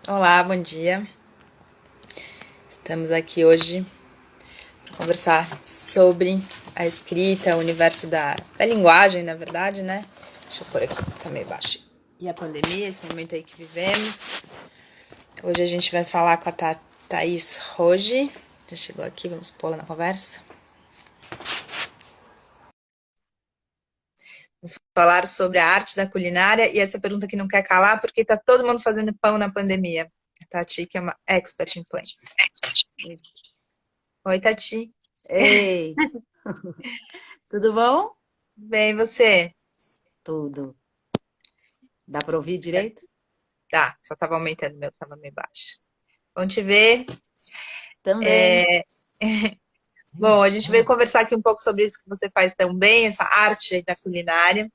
Olá, bom dia. Estamos aqui hoje para conversar sobre a escrita, o universo da linguagem, na verdade, né? Deixa eu pôr aqui, tá meio baixo. E a pandemia, esse momento aí que vivemos. Hoje a gente vai falar com a Thaís Roge. Já chegou aqui, vamos pô-la na conversa. Vamos falar sobre a arte da culinária e essa pergunta que não quer calar, porque tá todo mundo fazendo pão na pandemia. A Tati, que é uma expert em pães. Oi, Tati. Ei, tudo bom? Bem, você? Tudo. Dá para ouvir direito? Tá, só tava aumentando, o meu tava meio baixo. Bom te ver. Também. Bom, a gente veio conversar aqui um pouco sobre isso que você faz tão bem, essa arte da culinária.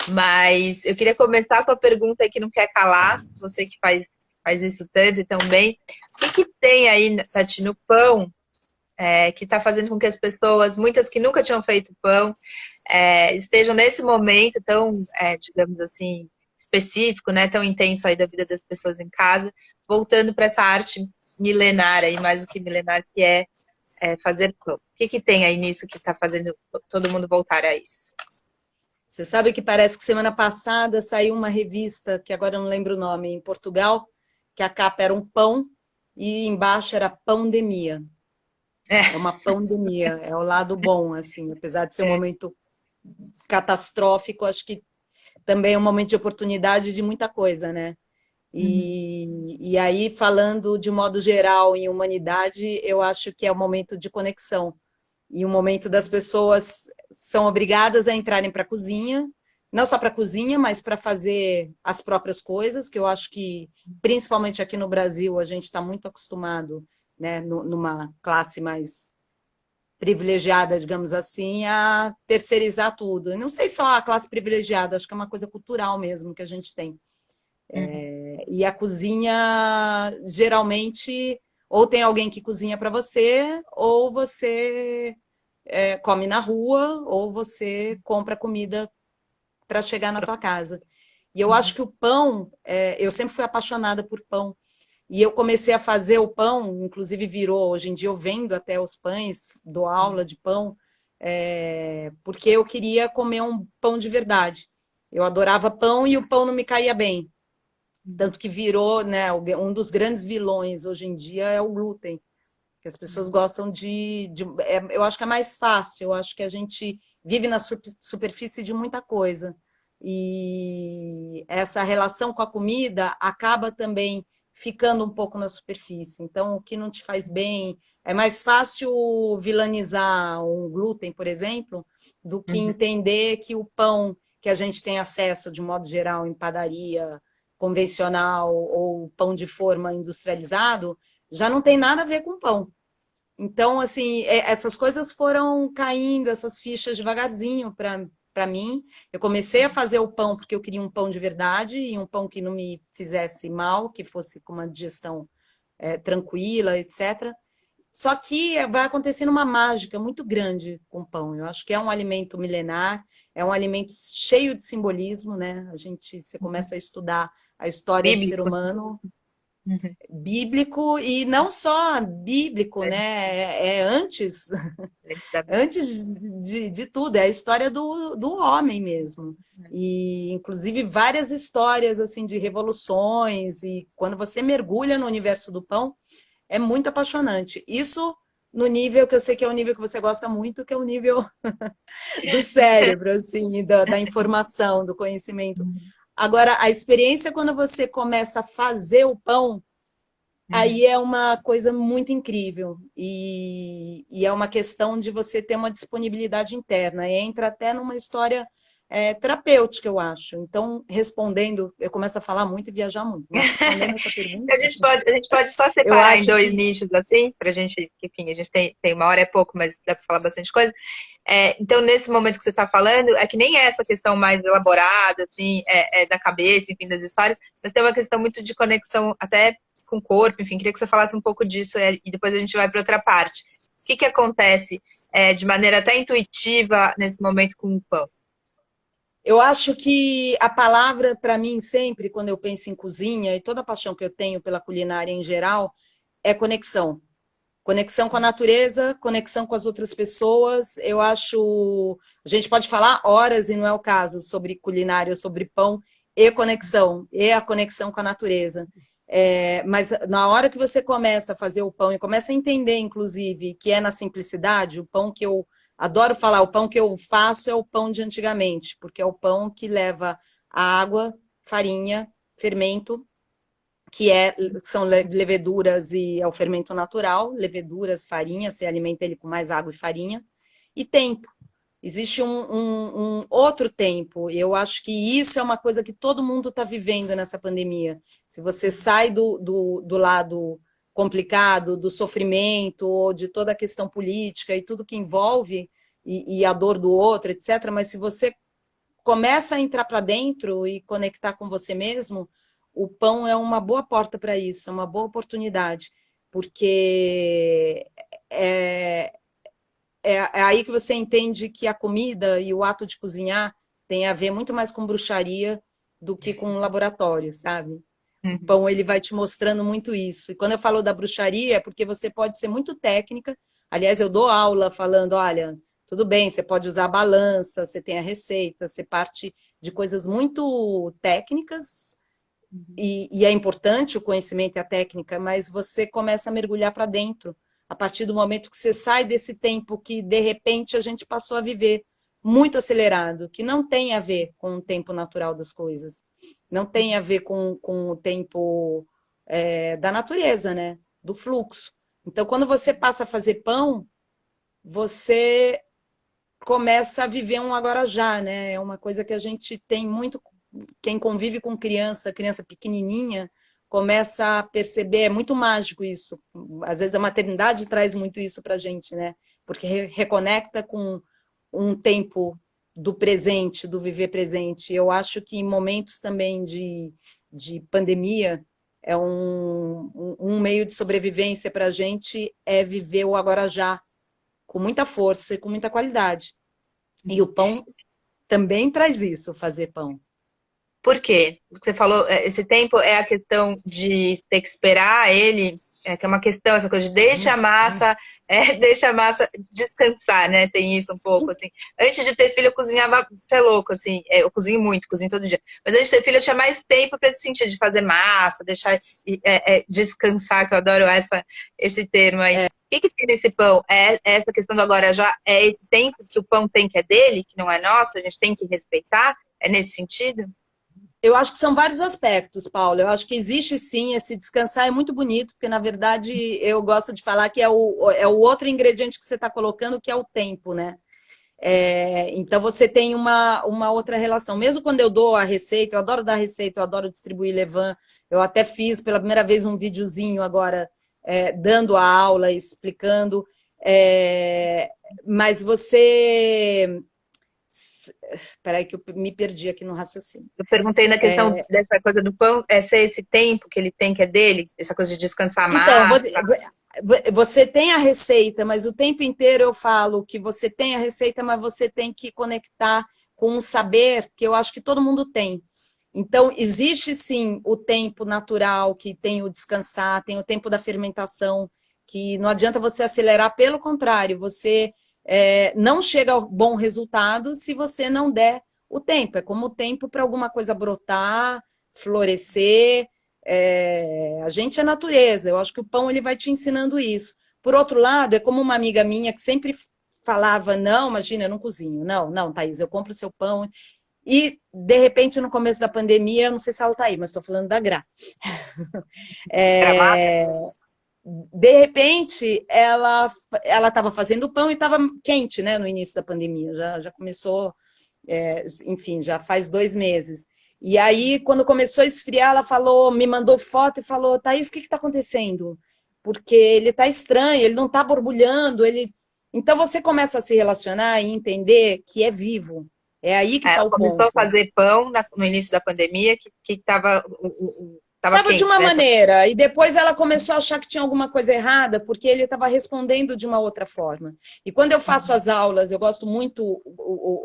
Mas eu queria começar com a pergunta que não quer calar, você que faz isso tanto e tão bem. O que tem aí, Tati, no pão, que está fazendo com que as pessoas, muitas que nunca tinham feito pão, estejam nesse momento tão, digamos assim, específico, né, tão intenso aí da vida das pessoas em casa, voltando para essa arte milenária e mais do que milenar, que é fazer pão. O que tem aí nisso que está fazendo todo mundo voltar a isso? Você sabe que parece que semana passada saiu uma revista, que agora eu não lembro o nome, em Portugal, que a capa era um pão e embaixo era pandemia. É É, uma pandemia, é o lado bom, assim, apesar de ser um é. momento catastrófico, acho que também é um momento de oportunidade de muita coisa, né? Uhum, E aí, falando de modo geral em humanidade, eu acho que é o momento de conexão. E o momento das pessoas são obrigadas a entrarem para a cozinha, não só para a cozinha, mas para fazer as próprias coisas, que eu acho que, principalmente aqui no Brasil, a gente está muito acostumado, né, numa classe mais privilegiada, digamos assim, a terceirizar tudo. Eu não sei só a classe privilegiada, acho que é uma coisa cultural mesmo que a gente tem. uhum. E a cozinha, geralmente, ou tem alguém que cozinha para você, ou você come na rua, ou você compra comida para chegar na tua casa. E eu acho que o pão, eu sempre fui apaixonada por pão. E eu comecei a fazer o pão, inclusive virou, hoje em dia eu vendo até os pães, dou aula de pão, porque eu queria comer um pão de verdade. Eu adorava pão e o pão não me caía bem. Tanto que virou, né, um dos grandes vilões hoje em dia é o glúten, que as pessoas gostam eu acho que é mais fácil, eu acho que a gente vive na superfície de muita coisa. E essa relação com a comida acaba também ficando um pouco na superfície. Então, o que não te faz bem, é mais fácil vilanizar um glúten, por exemplo, do que Uhum. entender que o pão que a gente tem acesso, de modo geral, em padaria convencional ou pão de forma industrializado, já não tem nada a ver com pão. Então, assim, essas coisas foram caindo, essas fichas devagarzinho para mim. Eu comecei a fazer o pão porque eu queria um pão de verdade e um pão que não me fizesse mal, que fosse com uma digestão tranquila, etc. Só que vai acontecendo uma mágica muito grande com o pão. Eu acho que é um alimento milenar, é um alimento cheio de simbolismo, né? Você começa a estudar a história do ser Bíblico. humano, Uhum. bíblico e não só bíblico, É, né? É antes, antes da Bíblia. antes de tudo, é a história do homem mesmo. E inclusive várias histórias assim de revoluções e quando você mergulha no universo do pão, é muito apaixonante. Isso no nível que eu sei que é o nível que você gosta muito, que é o nível do cérebro, assim, da informação, do conhecimento. Uhum. Agora, a experiência quando você começa a fazer o pão, Uhum. aí é uma coisa muito incrível e é uma questão de você ter uma disponibilidade interna. E entra até numa história terapêutica, eu acho. Então, respondendo, eu começo a falar muito e viajar muito, mas respondendo essa A pergunta, gente pode, a gente pode só eu separar em acho dois que nichos assim, pra gente, que, enfim, a gente tem uma hora é pouco, mas dá pra falar bastante coisa. Então, nesse momento que você está falando, é que nem é essa questão mais elaborada, assim, da cabeça, enfim, das histórias, mas tem uma questão muito de conexão até com o corpo, enfim, queria que você falasse um pouco disso e depois a gente vai para outra parte. O que acontece de maneira até intuitiva nesse momento com o pão? Eu acho que a palavra, para mim, sempre, quando eu penso em cozinha, e toda a paixão que eu tenho pela culinária em geral, é conexão. Conexão com a natureza, conexão com as outras pessoas. Eu acho. A gente pode falar horas, e não é o caso, sobre culinária, sobre pão e a conexão com a natureza. Mas na hora que você começa a fazer o pão e começa a entender, inclusive, que é na simplicidade, o pão que eu adoro falar, o pão que eu faço é o pão de antigamente, porque é o pão que leva água, farinha, fermento, são leveduras e é o fermento natural, leveduras, farinha, você alimenta ele com mais água e farinha, e tempo. Existe um outro tempo. Eu acho que isso é uma coisa que todo mundo está vivendo nessa pandemia. Se você sai do lado complicado, do sofrimento, ou de toda a questão política e tudo que envolve, e a dor do outro, etc., mas se você começa a entrar para dentro e conectar com você mesmo, o pão é uma boa porta para isso, é uma boa oportunidade, porque é, é aí que você entende que a comida e o ato de cozinhar tem a ver muito mais com bruxaria do que com um laboratório, sabe? O Uhum. pão, ele vai te mostrando muito isso. E quando eu falo da bruxaria, é porque você pode ser muito técnica. Aliás, eu dou aula falando, olha, tudo bem, você pode usar a balança, você tem a receita, você parte de coisas muito técnicas, e é importante o conhecimento e a técnica, mas você começa a mergulhar para dentro, a partir do momento que você sai desse tempo que, de repente, a gente passou a viver muito acelerado, que não tem a ver com o tempo natural das coisas, não tem a ver com o tempo da natureza, né? Do fluxo. Então, quando você passa a fazer pão, você começa a viver um agora já, né? É uma coisa que a gente tem muito, quem convive com criança, criança pequenininha, começa a perceber, é muito mágico isso. Às vezes a maternidade traz muito isso para a gente, né? Porque reconecta com um tempo do presente, do viver presente. Eu acho que em momentos também de pandemia, é um meio de sobrevivência para a gente é viver o agora já, com muita força e com muita qualidade. E o pão também traz isso, fazer pão. Por quê? Você falou, esse tempo é a questão de ter que esperar ele, que é uma questão, essa coisa de deixa a massa descansar, né? Tem isso um pouco, assim. Antes de ter filho, eu cozinhava, você é louco, assim, eu cozinho muito, cozinho todo dia. Mas antes de ter filho, eu tinha mais tempo para esse sentido de fazer massa, deixar descansar, que eu adoro esse termo aí. O que tem nesse pão? É essa questão do agora já, é esse tempo que o pão tem que é dele, que não é nosso, a gente tem que respeitar? É nesse sentido? Eu acho que são vários aspectos, Paulo. Eu acho que existe sim esse descansar, é muito bonito, porque na verdade eu gosto de falar que é o outro ingrediente que você está colocando, que é o tempo, né? Então você tem uma outra relação. Mesmo quando eu dou a receita, eu adoro dar receita, eu adoro distribuir levain. Eu até fiz pela primeira vez um videozinho agora, dando a aula, explicando. Mas você. Espera que eu me perdi aqui no raciocínio. Eu perguntei na questão dessa coisa do pão, é ser esse tempo que ele tem, que é dele, essa coisa de descansar a Então, massa. você tem a receita, mas o tempo inteiro eu falo que você tem a receita, mas você tem que conectar com um saber que eu acho que todo mundo tem. Então, existe sim o tempo natural, que tem o descansar, tem o tempo da fermentação, que não adianta você acelerar, pelo contrário, você não chega ao bom resultado se você não der o tempo. É como o tempo para alguma coisa brotar, florescer. A gente é natureza. Eu acho que o pão ele vai te ensinando isso. Por outro lado, é como uma amiga minha que sempre falava, não, imagina, eu não cozinho. Não, não, Thaís, eu compro o seu pão. E, de repente, no começo da pandemia, eu não sei se ela está aí, mas estou falando da Gra. Gramado? De repente, ela estava fazendo pão e estava quente, né, no início da pandemia. Já começou, enfim, já faz 2 meses. E aí, quando começou a esfriar, ela falou, me mandou foto e falou, Thaís, o que está acontecendo? Porque ele está estranho, ele não está borbulhando, ele... Então, você começa a se relacionar e entender que é vivo. É aí que está Ela o começou a ponto. fazer pão no início da pandemia, que estava Tava Estava de quente, uma né? maneira, e depois ela começou a achar que tinha alguma coisa errada, porque ele estava respondendo de uma outra forma. E quando eu faço as aulas, eu gosto muito,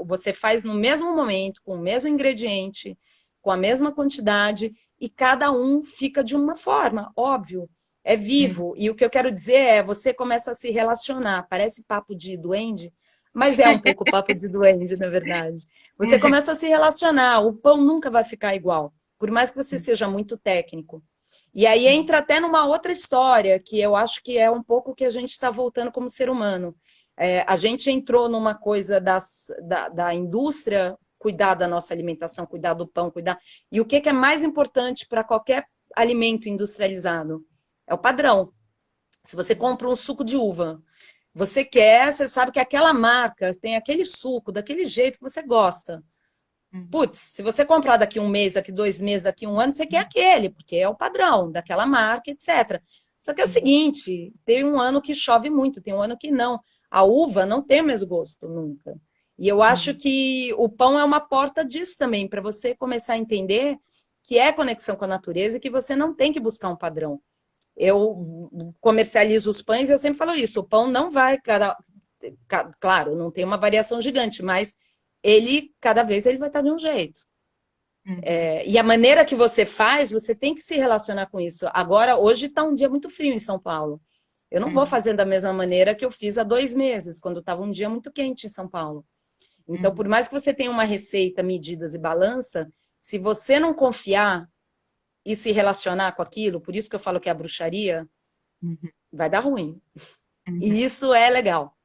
você faz no mesmo momento, com o mesmo ingrediente, com a mesma quantidade, e cada um fica de uma forma, óbvio, é Uhum. vivo. E o que eu quero dizer é, você começa a se relacionar, parece papo de duende, mas é um pouco papo de duende, na verdade. Você começa a se relacionar, o pão nunca vai ficar igual, por mais que você seja muito técnico. E aí entra até numa outra história, que eu acho que é um pouco que a gente está voltando como ser humano. A gente entrou numa coisa da indústria, cuidar da nossa alimentação, cuidar do pão, cuidar. E o que é mais importante para qualquer alimento industrializado? É o padrão. Se você compra um suco de uva, você quer, você sabe que aquela marca tem aquele suco, daquele jeito que você gosta. Uhum. Putz, se você comprar daqui um mês, daqui 2 meses, daqui um ano, você quer aquele, porque é o padrão daquela marca, etc. Só que é o Uhum. seguinte, tem um ano que chove muito, tem um ano que não. A uva não tem o mesmo gosto nunca. E eu acho Uhum. que o pão é uma porta disso também, para você começar a entender que é conexão com a natureza e que você não tem que buscar um padrão. Eu comercializo os pães e eu sempre falo isso, o pão não vai, claro, não tem uma variação gigante, mas ele, cada vez, ele vai estar de um jeito. Uhum. E a maneira que você faz, você tem que se relacionar com isso. Agora, hoje está um dia muito frio em São Paulo. Eu não vou Uhum. fazendo da mesma maneira que eu fiz há 2 meses, quando estava um dia muito quente em São Paulo. Então, por Uhum. mais que você tenha uma receita, medidas e balança, se você não confiar e se relacionar com aquilo, por isso que eu falo que é a bruxaria, Uhum. vai dar ruim. Uhum. E isso é legal.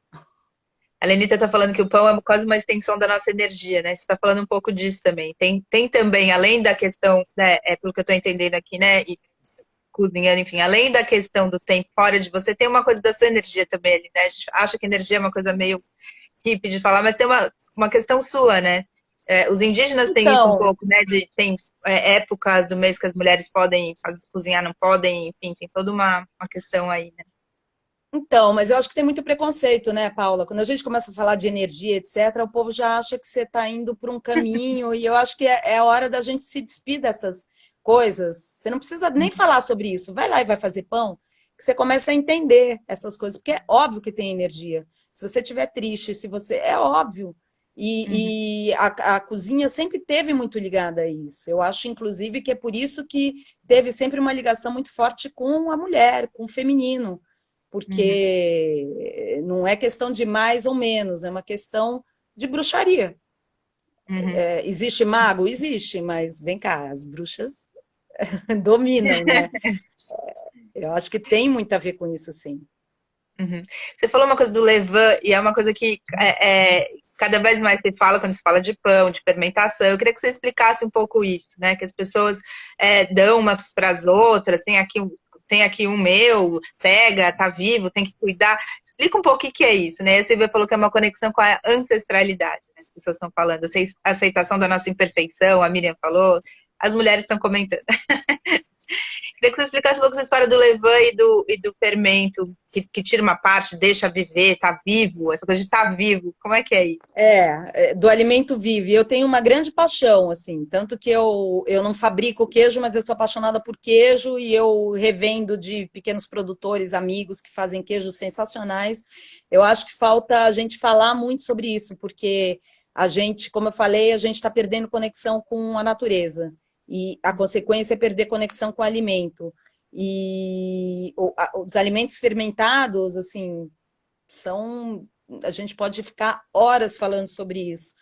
A Lenita está falando que o pão é quase uma extensão da nossa energia, né? Você está falando um pouco disso também. Tem também, além da questão, né, pelo que eu estou entendendo aqui, né, e cozinhando, enfim, além da questão do tempo fora de você, tem uma coisa da sua energia também ali, né? A gente acha que energia é uma coisa meio hippie de falar, mas tem uma questão sua, né? Os indígenas têm isso um Então, pouco, né? Tem épocas do mês que as mulheres podem cozinhar, não podem, enfim, tem toda uma questão aí, né? mas eu acho que tem muito preconceito, né, Paula? Quando a gente começa a falar de energia, etc., o povo já acha que você está indo por um caminho, e eu acho que é a hora da gente se despir dessas coisas. Você não precisa nem falar sobre isso. Vai lá e vai fazer pão, que você começa a entender essas coisas, porque é óbvio que tem energia. Se você estiver triste, se você. É óbvio. Uhum, E a cozinha sempre teve muito ligada a isso. Eu acho, inclusive, que é por isso que teve sempre uma ligação muito forte com a mulher, com o feminino, uhum, porque não é questão de mais ou menos, é uma questão de bruxaria. uhum. Existe mago? Existe, mas vem cá, as bruxas dominam, né? Eu acho que tem muito a ver com isso, sim. Uhum. Você falou uma coisa do levain, e é uma coisa que cada vez mais se fala quando se fala de pão, de fermentação. Eu queria que você explicasse um pouco isso, né? Que as pessoas dão umas para as outras, tem aqui um meu, pega, tá vivo, tem que cuidar. Explica um pouco o que que é isso, né? A Silvia falou que é uma conexão com a ancestralidade, né? As pessoas estão falando, a aceitação da nossa imperfeição, a Miriam falou, as mulheres estão comentando. Queria que você explicasse um pouco essa história do levain e do fermento, que tira uma parte, deixa viver, tá vivo, essa coisa de estar tá vivo. Como é que é isso? Do alimento vive. Eu tenho uma grande paixão, assim, tanto que eu não fabrico queijo, mas eu sou apaixonada por queijo e eu revendo de pequenos produtores, amigos que fazem queijos sensacionais. Eu acho que falta a gente falar muito sobre isso, porque a gente, como eu falei, a gente está perdendo conexão com a natureza. E a consequência é perder conexão com o alimento. E os alimentos fermentados, assim, são, a gente pode ficar horas falando sobre isso.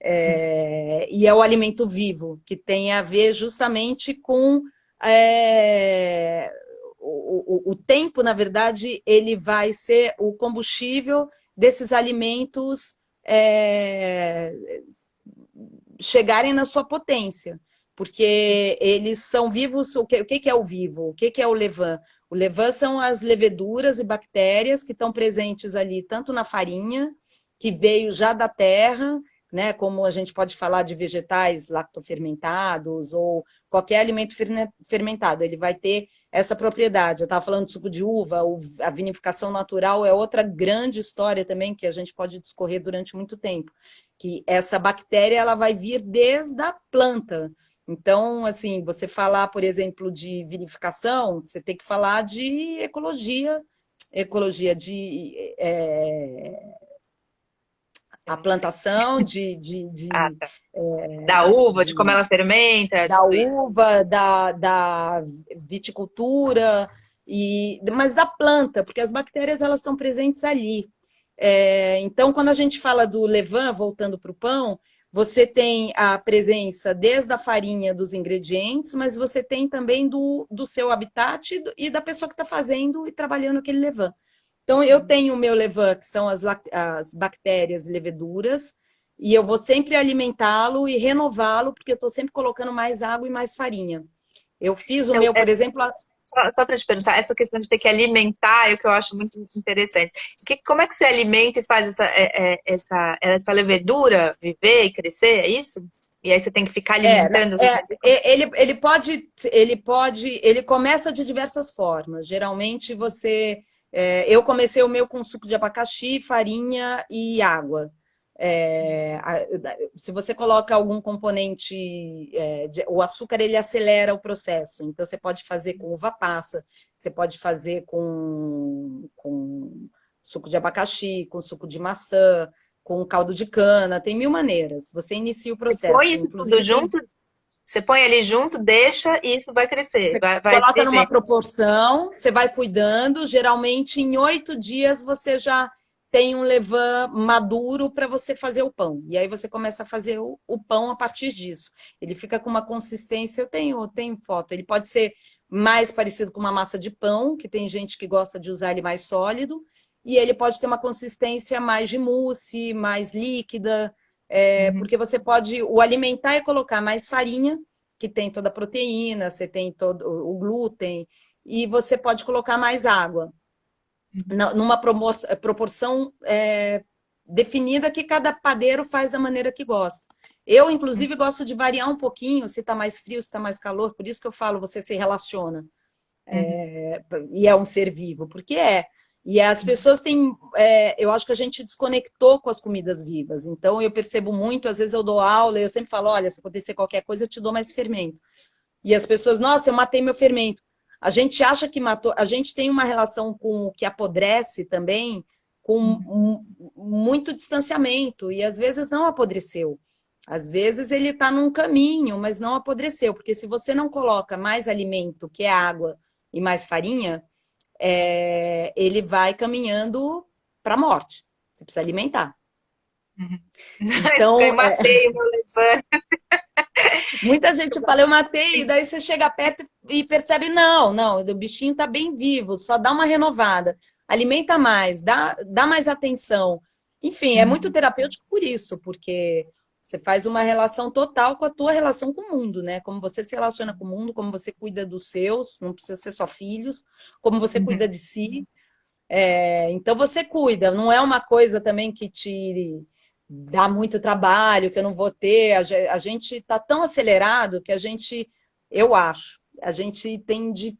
E é o alimento vivo, que tem a ver justamente com é, o tempo, na verdade, ele vai ser o combustível desses alimentos é, chegarem na sua potência, porque eles são vivos. O que é o vivo? O que é o levain? O levain são as leveduras e bactérias que estão presentes ali, tanto na farinha, que veio já da terra, né, como a gente pode falar de vegetais lactofermentados ou qualquer alimento fermentado, ele vai ter essa propriedade. Eu estava falando de suco de uva, a vinificação natural é outra grande história também que a gente pode discorrer durante muito tempo, que essa bactéria ela vai vir desde a planta. Então, assim, você falar, por exemplo, de vinificação, você tem que falar de ecologia a plantação Ah, tá. Da uva, de como ela fermenta, da tudo isso. uva, da viticultura, mas da planta, porque as bactérias elas estão presentes ali. Então, quando a gente fala do levain, voltando para o pão, você tem a presença desde a farinha dos ingredientes, mas você tem também do seu habitat e da pessoa que está fazendo e trabalhando aquele levain. Então, eu tenho o meu levain, que são as bactérias e leveduras, e eu vou sempre alimentá-lo e renová-lo, porque eu estou sempre colocando mais água e mais farinha. Eu fiz o Então, por exemplo. só para te perguntar, essa questão de ter que alimentar é o que eu acho muito interessante. Como é que você alimenta e faz essa levedura viver e crescer? É isso? E aí você tem que ficar alimentando? Ele começa de diversas formas. Geralmente eu comecei o meu com suco de abacaxi, farinha e água. Se você coloca algum componente, o açúcar ele acelera o processo. Então você pode fazer com uva passa, você pode fazer com suco de abacaxi, com suco de maçã, com caldo de cana, tem mil maneiras. Você inicia o Você põe processo. isso tudo Inclusive, junto, você põe ali junto, deixa e isso vai crescer, você vai coloca numa viver. proporção, você vai cuidando. Geralmente, em 8 dias, você já tem um levain maduro para você fazer o pão. E aí você começa a fazer o pão a partir disso. Ele fica com uma consistência, eu tenho foto, ele pode ser mais parecido com uma massa de pão, que tem gente que gosta de usar ele mais sólido, e ele pode ter uma consistência mais de mousse, mais líquida, porque você pode o alimentar e colocar mais farinha, que tem toda a proteína, você tem todo o glúten, e você pode colocar mais água, numa proporção definida que cada padeiro faz da maneira que gosta. Eu, inclusive, gosto de variar um pouquinho, se está mais frio, se está mais calor, por isso que eu falo, você se relaciona. E é um ser vivo, porque é. E as pessoas têm. Eu acho que a gente desconectou com as comidas vivas. Então, eu percebo muito, às vezes eu dou aula e eu sempre falo: olha, se acontecer qualquer coisa, eu te dou mais fermento. E as pessoas, nossa, eu matei meu fermento. A gente acha que matou. A gente tem uma relação com o que apodrece também, com muito distanciamento. E às vezes não apodreceu. Às vezes ele está num caminho, mas não apodreceu. Porque se você não coloca mais alimento, que é água, e mais farinha, ele vai caminhando para a morte. Você precisa alimentar. Eu Então, matei o meu levain. muita gente fala, eu matei, e daí você chega perto e percebe, não, o bichinho está bem vivo, só dá uma renovada, alimenta mais, dá mais atenção. Enfim, é muito terapêutico por isso, porque você faz uma relação total com a tua relação com o mundo, né? Como você se relaciona com o mundo, como você cuida dos seus, não precisa ser só filhos, como você cuida de si. Então você cuida, não é uma coisa também que te dá muito trabalho, que eu não vou ter. A gente está tão acelerado que eu acho, a gente tem de.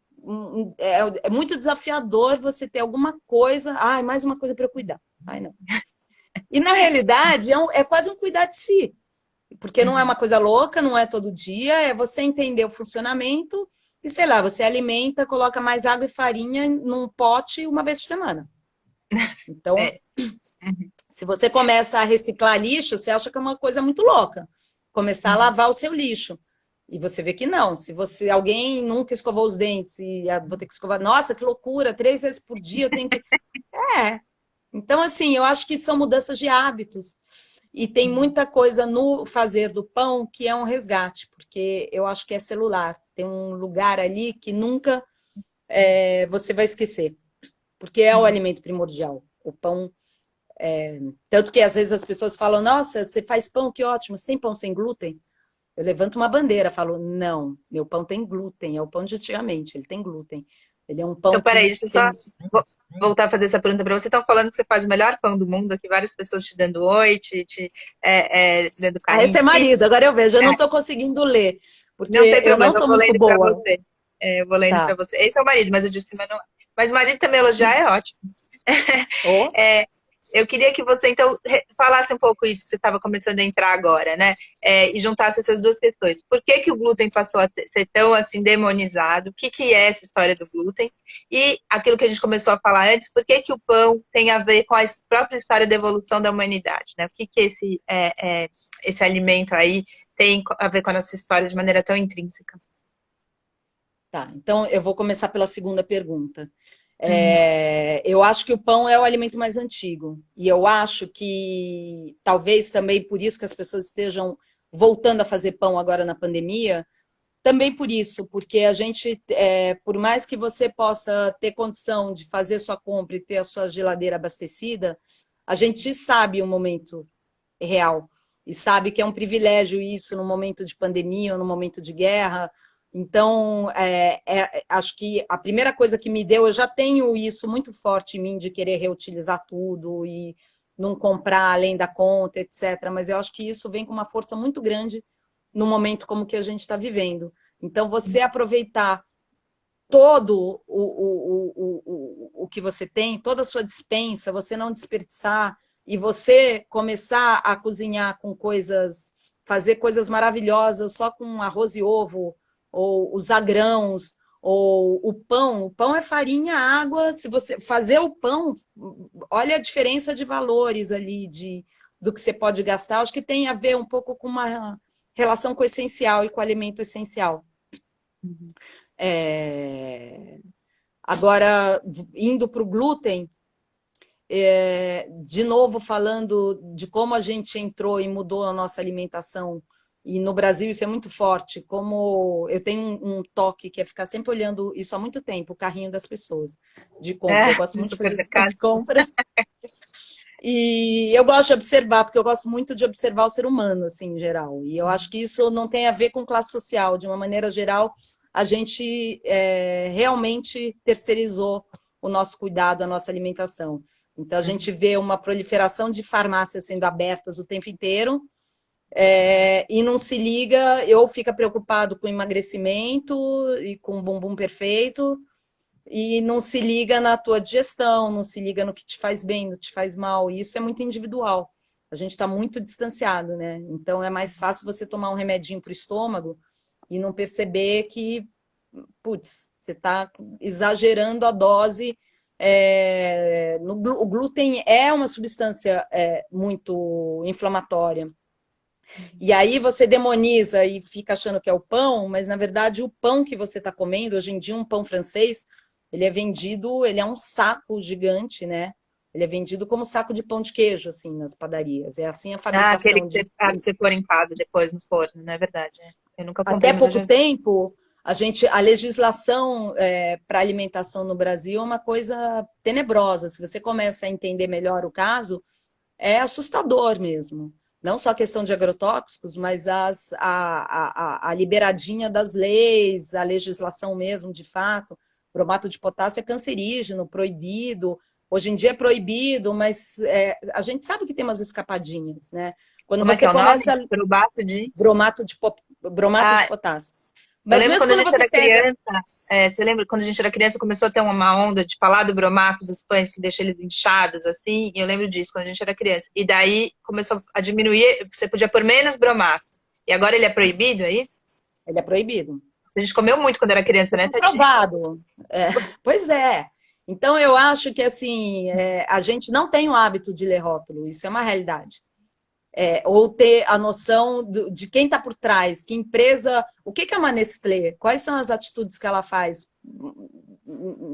É muito desafiador você ter alguma coisa, mais uma coisa para eu cuidar. Ai, não. E na realidade é quase um cuidar de si, porque não é uma coisa louca, não é todo dia, é você entender o funcionamento e, sei lá, você alimenta, coloca mais água e farinha num pote uma vez por semana. Então, se você começa a reciclar lixo, você acha que é uma coisa muito louca. Começar a lavar o seu lixo. E você vê que não. Se alguém nunca escovou os dentes e vou ter que escovar, nossa, que loucura, 3 vezes por dia eu tenho que. Então, assim, eu acho que são mudanças de hábitos. E tem muita coisa no fazer do pão que é um resgate, porque eu acho que é celular. Tem um lugar ali que nunca você vai esquecer, porque é o alimento primordial. O pão. Tanto que às vezes as pessoas falam: nossa, você faz pão, que ótimo, você tem pão sem glúten? Eu levanto uma bandeira, falo: não, meu pão tem glúten, é o pão de antigamente, ele tem glúten. Ele é um pão Então, peraí, que deixa eu tem. só voltar a fazer essa pergunta para você. Estão falando que você faz o melhor pão do mundo aqui, várias pessoas te dando oi, dando Esse carinho. é marido, agora eu vejo, eu não estou conseguindo ler, porque Não tem eu não problema, eu sou vou muito lendo para boa. você. Eu vou lendo para Tá. você. Esse é o marido, mas eu disse, mas o marido também elogiar é ótimo. Oh. Eu queria que você, então, falasse um pouco isso que você estava começando a entrar agora, né? E juntasse essas duas questões. Por que que o glúten passou a ser tão, assim, demonizado? O que que é essa história do glúten? E aquilo que a gente começou a falar antes, por que que o pão tem a ver com a própria história da evolução da humanidade, né? O que que esse alimento aí tem a ver com a nossa história de maneira tão intrínseca? Tá, então eu vou começar pela segunda pergunta. Uhum. Eu acho que o pão é o alimento mais antigo. E eu acho que talvez também por isso que as pessoas estejam voltando a fazer pão agora na pandemia, também por isso, porque a gente, por mais que você possa ter condição de fazer sua compra e ter a sua geladeira abastecida, a gente sabe o momento real e sabe que é um privilégio isso no momento de pandemia ou no momento de guerra. Então, acho que a primeira coisa que me deu, eu já tenho isso muito forte em mim de querer reutilizar tudo e não comprar além da conta, etc. Mas eu acho que isso vem com uma força muito grande no momento como que a gente está vivendo. Então, você aproveitar todo o que você tem, toda a sua despensa, você não desperdiçar e você começar a cozinhar com coisas, fazer coisas maravilhosas só com arroz e ovo, ou os agrãos, ou o pão é farinha, água. Se você fazer o pão, olha a diferença de valores ali, do que você pode gastar. Acho que tem a ver um pouco com uma relação com o essencial e com o alimento essencial. Uhum. É... Agora, indo para o glúten, de novo falando de como a gente entrou e mudou a nossa alimentação, e no Brasil isso é muito forte, como eu tenho um toque que é ficar sempre olhando isso há muito tempo, o carrinho das pessoas de compra. Eu gosto No muito de fazer supermercado. compras. E eu gosto de observar, porque eu gosto muito de observar o ser humano, assim, em geral. E eu acho que isso não tem a ver com classe social. De uma maneira geral, a gente realmente terceirizou o nosso cuidado, a nossa alimentação. Então, a gente vê uma proliferação de farmácias sendo abertas o tempo inteiro, e não se liga, ou fica preocupado com emagrecimento e com o bumbum perfeito, e não se liga na tua digestão, não se liga no que te faz bem, no que te faz mal. E isso é muito individual. A gente está muito distanciado, né? Então é mais fácil você tomar um remedinho para o estômago e não perceber que, putz, você está exagerando a dose. O glúten é uma substância muito inflamatória. E aí você demoniza e fica achando que é o pão, mas na verdade o pão que você está comendo, hoje em dia um pão francês, ele é vendido, ele é um saco gigante, né? Ele é vendido como saco de pão de queijo, assim, nas padarias. É assim a Aquele fabricação que de... você pôr em casa depois no forno, não é verdade? Eu nunca comprei, Até mas eu pouco já vi. tempo, a legislação para alimentação no Brasil é uma coisa tenebrosa. Se você começa a entender melhor o caso, é assustador mesmo. Não só a questão de agrotóxicos, mas a liberadinha das leis, a legislação mesmo, de fato. Bromato de potássio é cancerígeno, proibido. Hoje em dia é proibido, mas a gente sabe que tem umas escapadinhas, né? Quando Como é que você é o nome? começa Perubato de. bromato de, bromato de Ah, potássio. eu Mas lembro mesmo quando a quando gente você era pega... criança. Você lembra quando a gente era criança começou a ter uma onda de falar do bromato dos pães que deixa eles inchados assim? E eu lembro disso quando a gente era criança. E daí começou a diminuir, você podia pôr menos bromato. E agora ele é proibido, é isso? Ele é proibido. A gente comeu muito quando era criança, né, Tati? Comprovado. Pois é. Então, eu acho que assim, a gente não tem o hábito de ler rótulo, isso é uma realidade. Ou ter a noção de quem está por trás, que empresa, o que é uma Nestlé, quais são as atitudes que ela faz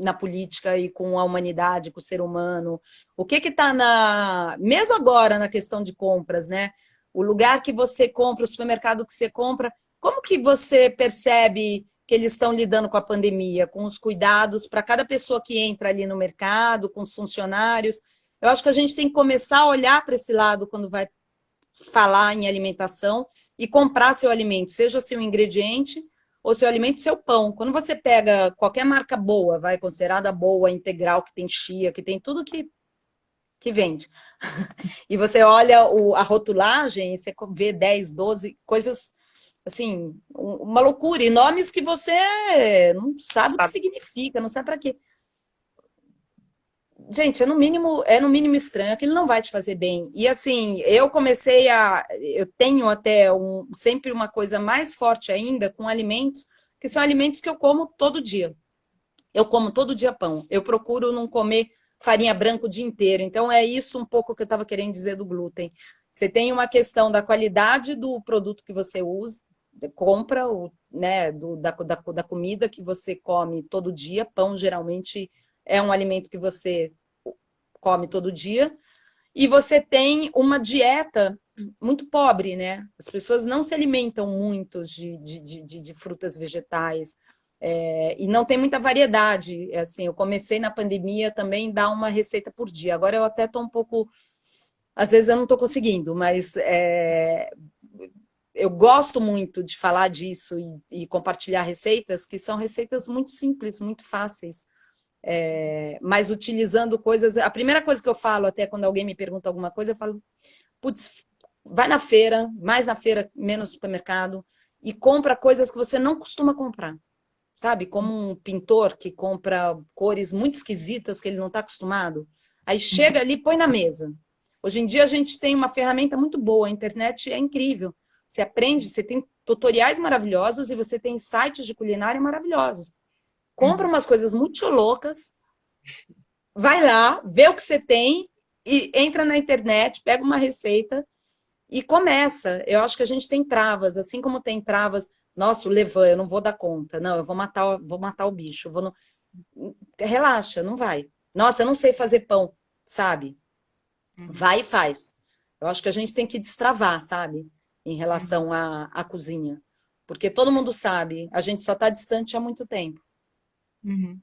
na política e com a humanidade, com o ser humano, o que está mesmo agora na questão de compras, né? O lugar que você compra, o supermercado que você compra, como que você percebe que eles estão lidando com a pandemia, com os cuidados para cada pessoa que entra ali no mercado, com os funcionários? Eu acho que a gente tem que começar a olhar para esse lado quando vai falar em alimentação e comprar seu alimento, seja seu ingrediente ou seu alimento, seu pão. Quando você pega qualquer marca boa, vai considerada boa, integral, que tem chia, que tem tudo que vende. E você olha a rotulagem e você vê 10, 12 coisas assim, uma loucura, e nomes que você não sabe o que Sabe? significa, não sabe para quê. Gente, é no mínimo estranho, aquilo não vai te fazer bem. E assim, eu tenho até sempre uma coisa mais forte ainda com alimentos, que são alimentos que eu como todo dia. Eu como todo dia pão. Eu procuro não comer farinha branca o dia inteiro. Então, é isso um pouco que eu estava querendo dizer do glúten. Você tem uma questão da qualidade do produto que você usa, compra, né, da comida que você come todo dia. Pão, geralmente, é um alimento que você come todo dia. E você tem uma dieta muito pobre, né? As pessoas não se alimentam muito de frutas vegetais. E não tem muita variedade. Assim, eu comecei na pandemia também dar uma receita por dia. Agora eu até estou um pouco. Às vezes eu não estou conseguindo, mas eu gosto muito de falar disso e compartilhar receitas que são receitas muito simples, muito fáceis. Mas utilizando coisas. A primeira coisa que eu falo, até quando alguém me pergunta alguma coisa, eu falo: putz, vai na feira, mais na feira, menos no supermercado, e compra coisas que você não costuma comprar. Sabe? Como um pintor que compra cores muito esquisitas que ele não está acostumado. Aí chega ali e põe na mesa. Hoje em dia a gente tem uma ferramenta muito boa, a internet é incrível. Você aprende, você tem tutoriais maravilhosos e você tem sites de culinária maravilhosos. Compra umas coisas muito loucas, vai lá, vê o que você tem e entra na internet, pega uma receita e começa. Eu acho que a gente tem travas, assim como tem travas. Nossa, o levain, eu não vou dar conta. Não, eu vou matar o bicho. Relaxa, não vai. Nossa, eu não sei fazer pão, sabe? Uhum, Vai e faz. Eu acho que a gente tem que destravar, sabe? Em uhum, relação à cozinha. Porque todo mundo sabe, a gente só está distante há muito tempo. uhum.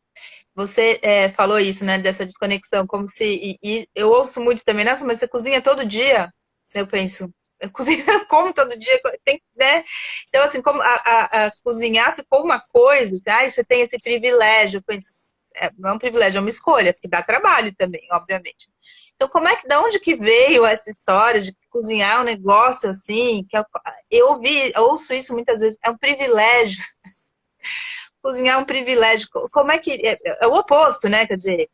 Você falou isso, né, dessa desconexão, como se. E eu ouço muito também, nossa, mas você cozinha todo dia? Eu penso, eu cozinho, eu como todo dia, tem, né? Então, assim, como a cozinhar ficou uma coisa, tá? E você tem esse privilégio, eu penso, não é um privilégio, é uma escolha, porque dá trabalho também, obviamente. Então, da onde que veio essa história de cozinhar um negócio assim? Eu ouço isso muitas vezes, é um privilégio. Cozinhar é um privilégio. Como é que. É o oposto, né? Quer dizer,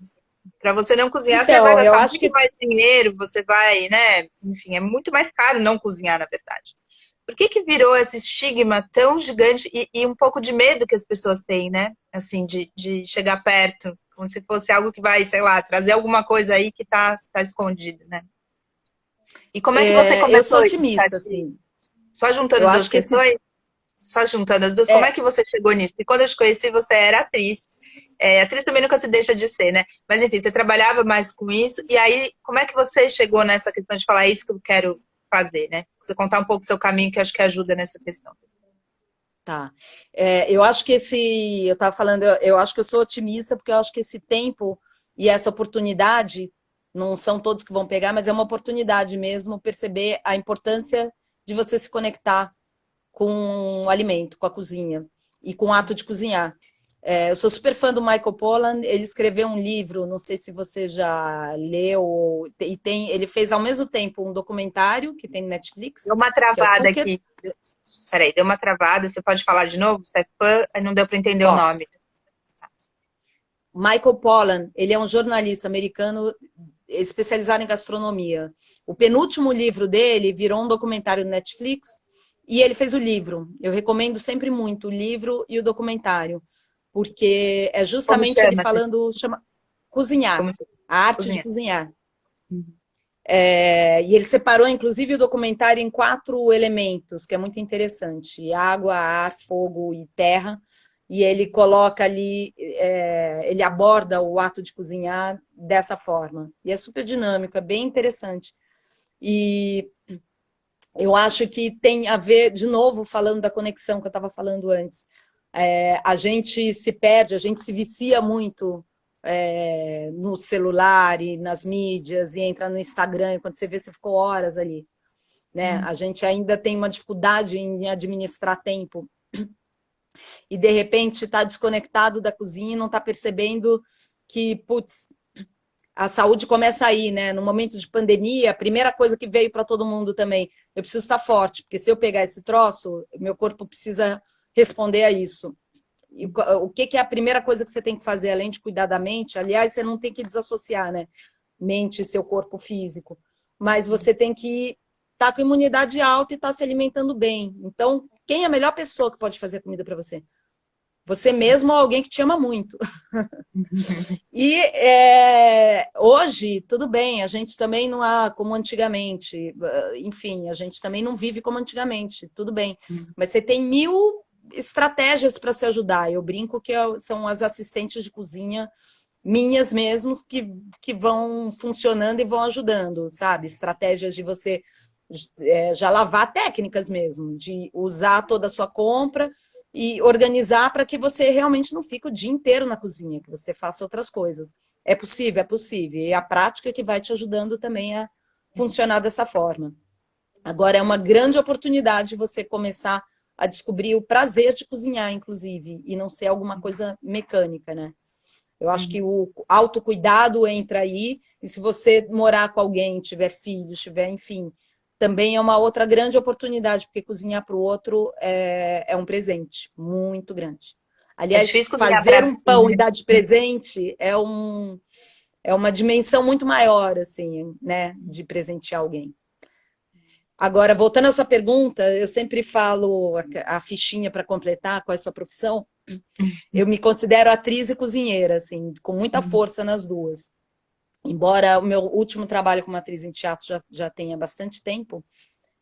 para você não cozinhar, você vai Então, eu gastar acho muito que mais dinheiro, você vai, né? Enfim, é muito mais caro não cozinhar, na verdade. Por que que virou esse estigma tão gigante e um pouco de medo que as pessoas têm, né? Assim, de chegar perto, como se fosse algo que vai, sei lá, trazer alguma coisa aí que tá escondido, né? E como é que você eu sou começou isso, otimista, Tati? assim. Só Eu juntando duas acho que esse. questões? Só juntando as duas, como é É, que você chegou nisso? Porque quando eu te conheci, você era atriz. Atriz também nunca se deixa de ser, né? Mas enfim, você trabalhava mais com isso. E aí, como é que você chegou nessa questão de falar isso que eu quero fazer, né? Você contar um pouco do seu caminho, que eu acho que ajuda nessa questão. Tá. Eu acho que eu estava falando, eu acho que eu sou otimista, porque eu acho que esse tempo e essa oportunidade, não são todos que vão pegar, mas é uma oportunidade mesmo, perceber a importância de você se conectar com o alimento, com a cozinha e com o ato de cozinhar. Eu sou super fã do Michael Pollan, ele escreveu um livro, não sei se você já leu, ele fez ao mesmo tempo um documentário que tem no Netflix, Deu uma que é o travada Cooked. aqui. Peraí, deu uma travada. Você pode falar de novo? Você é fã, aí não deu para entender o Posso. nome. Michael Pollan, ele é um jornalista americano especializado em gastronomia. O penúltimo livro dele virou um documentário no Netflix e ele fez o livro. Eu recomendo sempre muito o livro e o documentário, porque é Como justamente ele chama? falando, chama cozinhar, Como chama? a arte de Cozinhar. cozinhar. Uhum. E ele separou, inclusive, o documentário em 4 elementos, que é muito interessante: água, ar, fogo e terra. E ele coloca ali, ele aborda o ato de cozinhar dessa forma. E é super dinâmico, é bem interessante. E eu acho que tem a ver, de novo, falando da conexão que eu estava falando antes. A gente se perde, a gente se vicia muito no celular e nas mídias, e entra no Instagram, e quando você vê, você ficou horas ali. Né? Uhum. A gente ainda tem uma dificuldade em administrar tempo. E, de repente, está desconectado da cozinha e não está percebendo que, putz, a saúde começa aí, né? No momento de pandemia, a primeira coisa que veio para todo mundo também, eu preciso estar forte, porque se eu pegar esse troço, meu corpo precisa responder a isso. E o que é a primeira coisa que você tem que fazer, além de cuidar da mente? Aliás, você não tem que desassociar, né? Mente e seu corpo físico. Mas você tem que estar com imunidade alta e estar se alimentando bem. Então, quem é a melhor pessoa que pode fazer comida para você? Você mesmo ou alguém que te ama muito. E hoje, tudo bem, a gente também não há como antigamente. Enfim, a gente também não vive como antigamente, tudo bem. Mas você tem 1000 estratégias para se ajudar. Eu brinco que são as assistentes de cozinha minhas mesmos que vão funcionando e vão ajudando, sabe? Estratégias de você já lavar, técnicas mesmo, de usar toda a sua compra e organizar para que você realmente não fique o dia inteiro na cozinha, que você faça outras coisas. É possível, é possível. E a prática que vai te ajudando também a funcionar dessa forma. Agora, é uma grande oportunidade você começar a descobrir o prazer de cozinhar, inclusive, e não ser alguma coisa mecânica, né? Eu acho que o autocuidado entra aí, e se você morar com alguém, tiver filhos, tiver, enfim, também é uma outra grande oportunidade, porque cozinhar para o outro é um presente muito grande. É Aliás, difícil cozinhar para fazer um si, pão e né? dar de presente é uma dimensão muito maior, assim, né, de presentear alguém. Agora, voltando à sua pergunta, eu sempre falo a fichinha para completar qual é a sua profissão. Eu me considero atriz e cozinheira, assim, com muita força nas duas. Embora o meu último trabalho como atriz em teatro já tenha bastante tempo,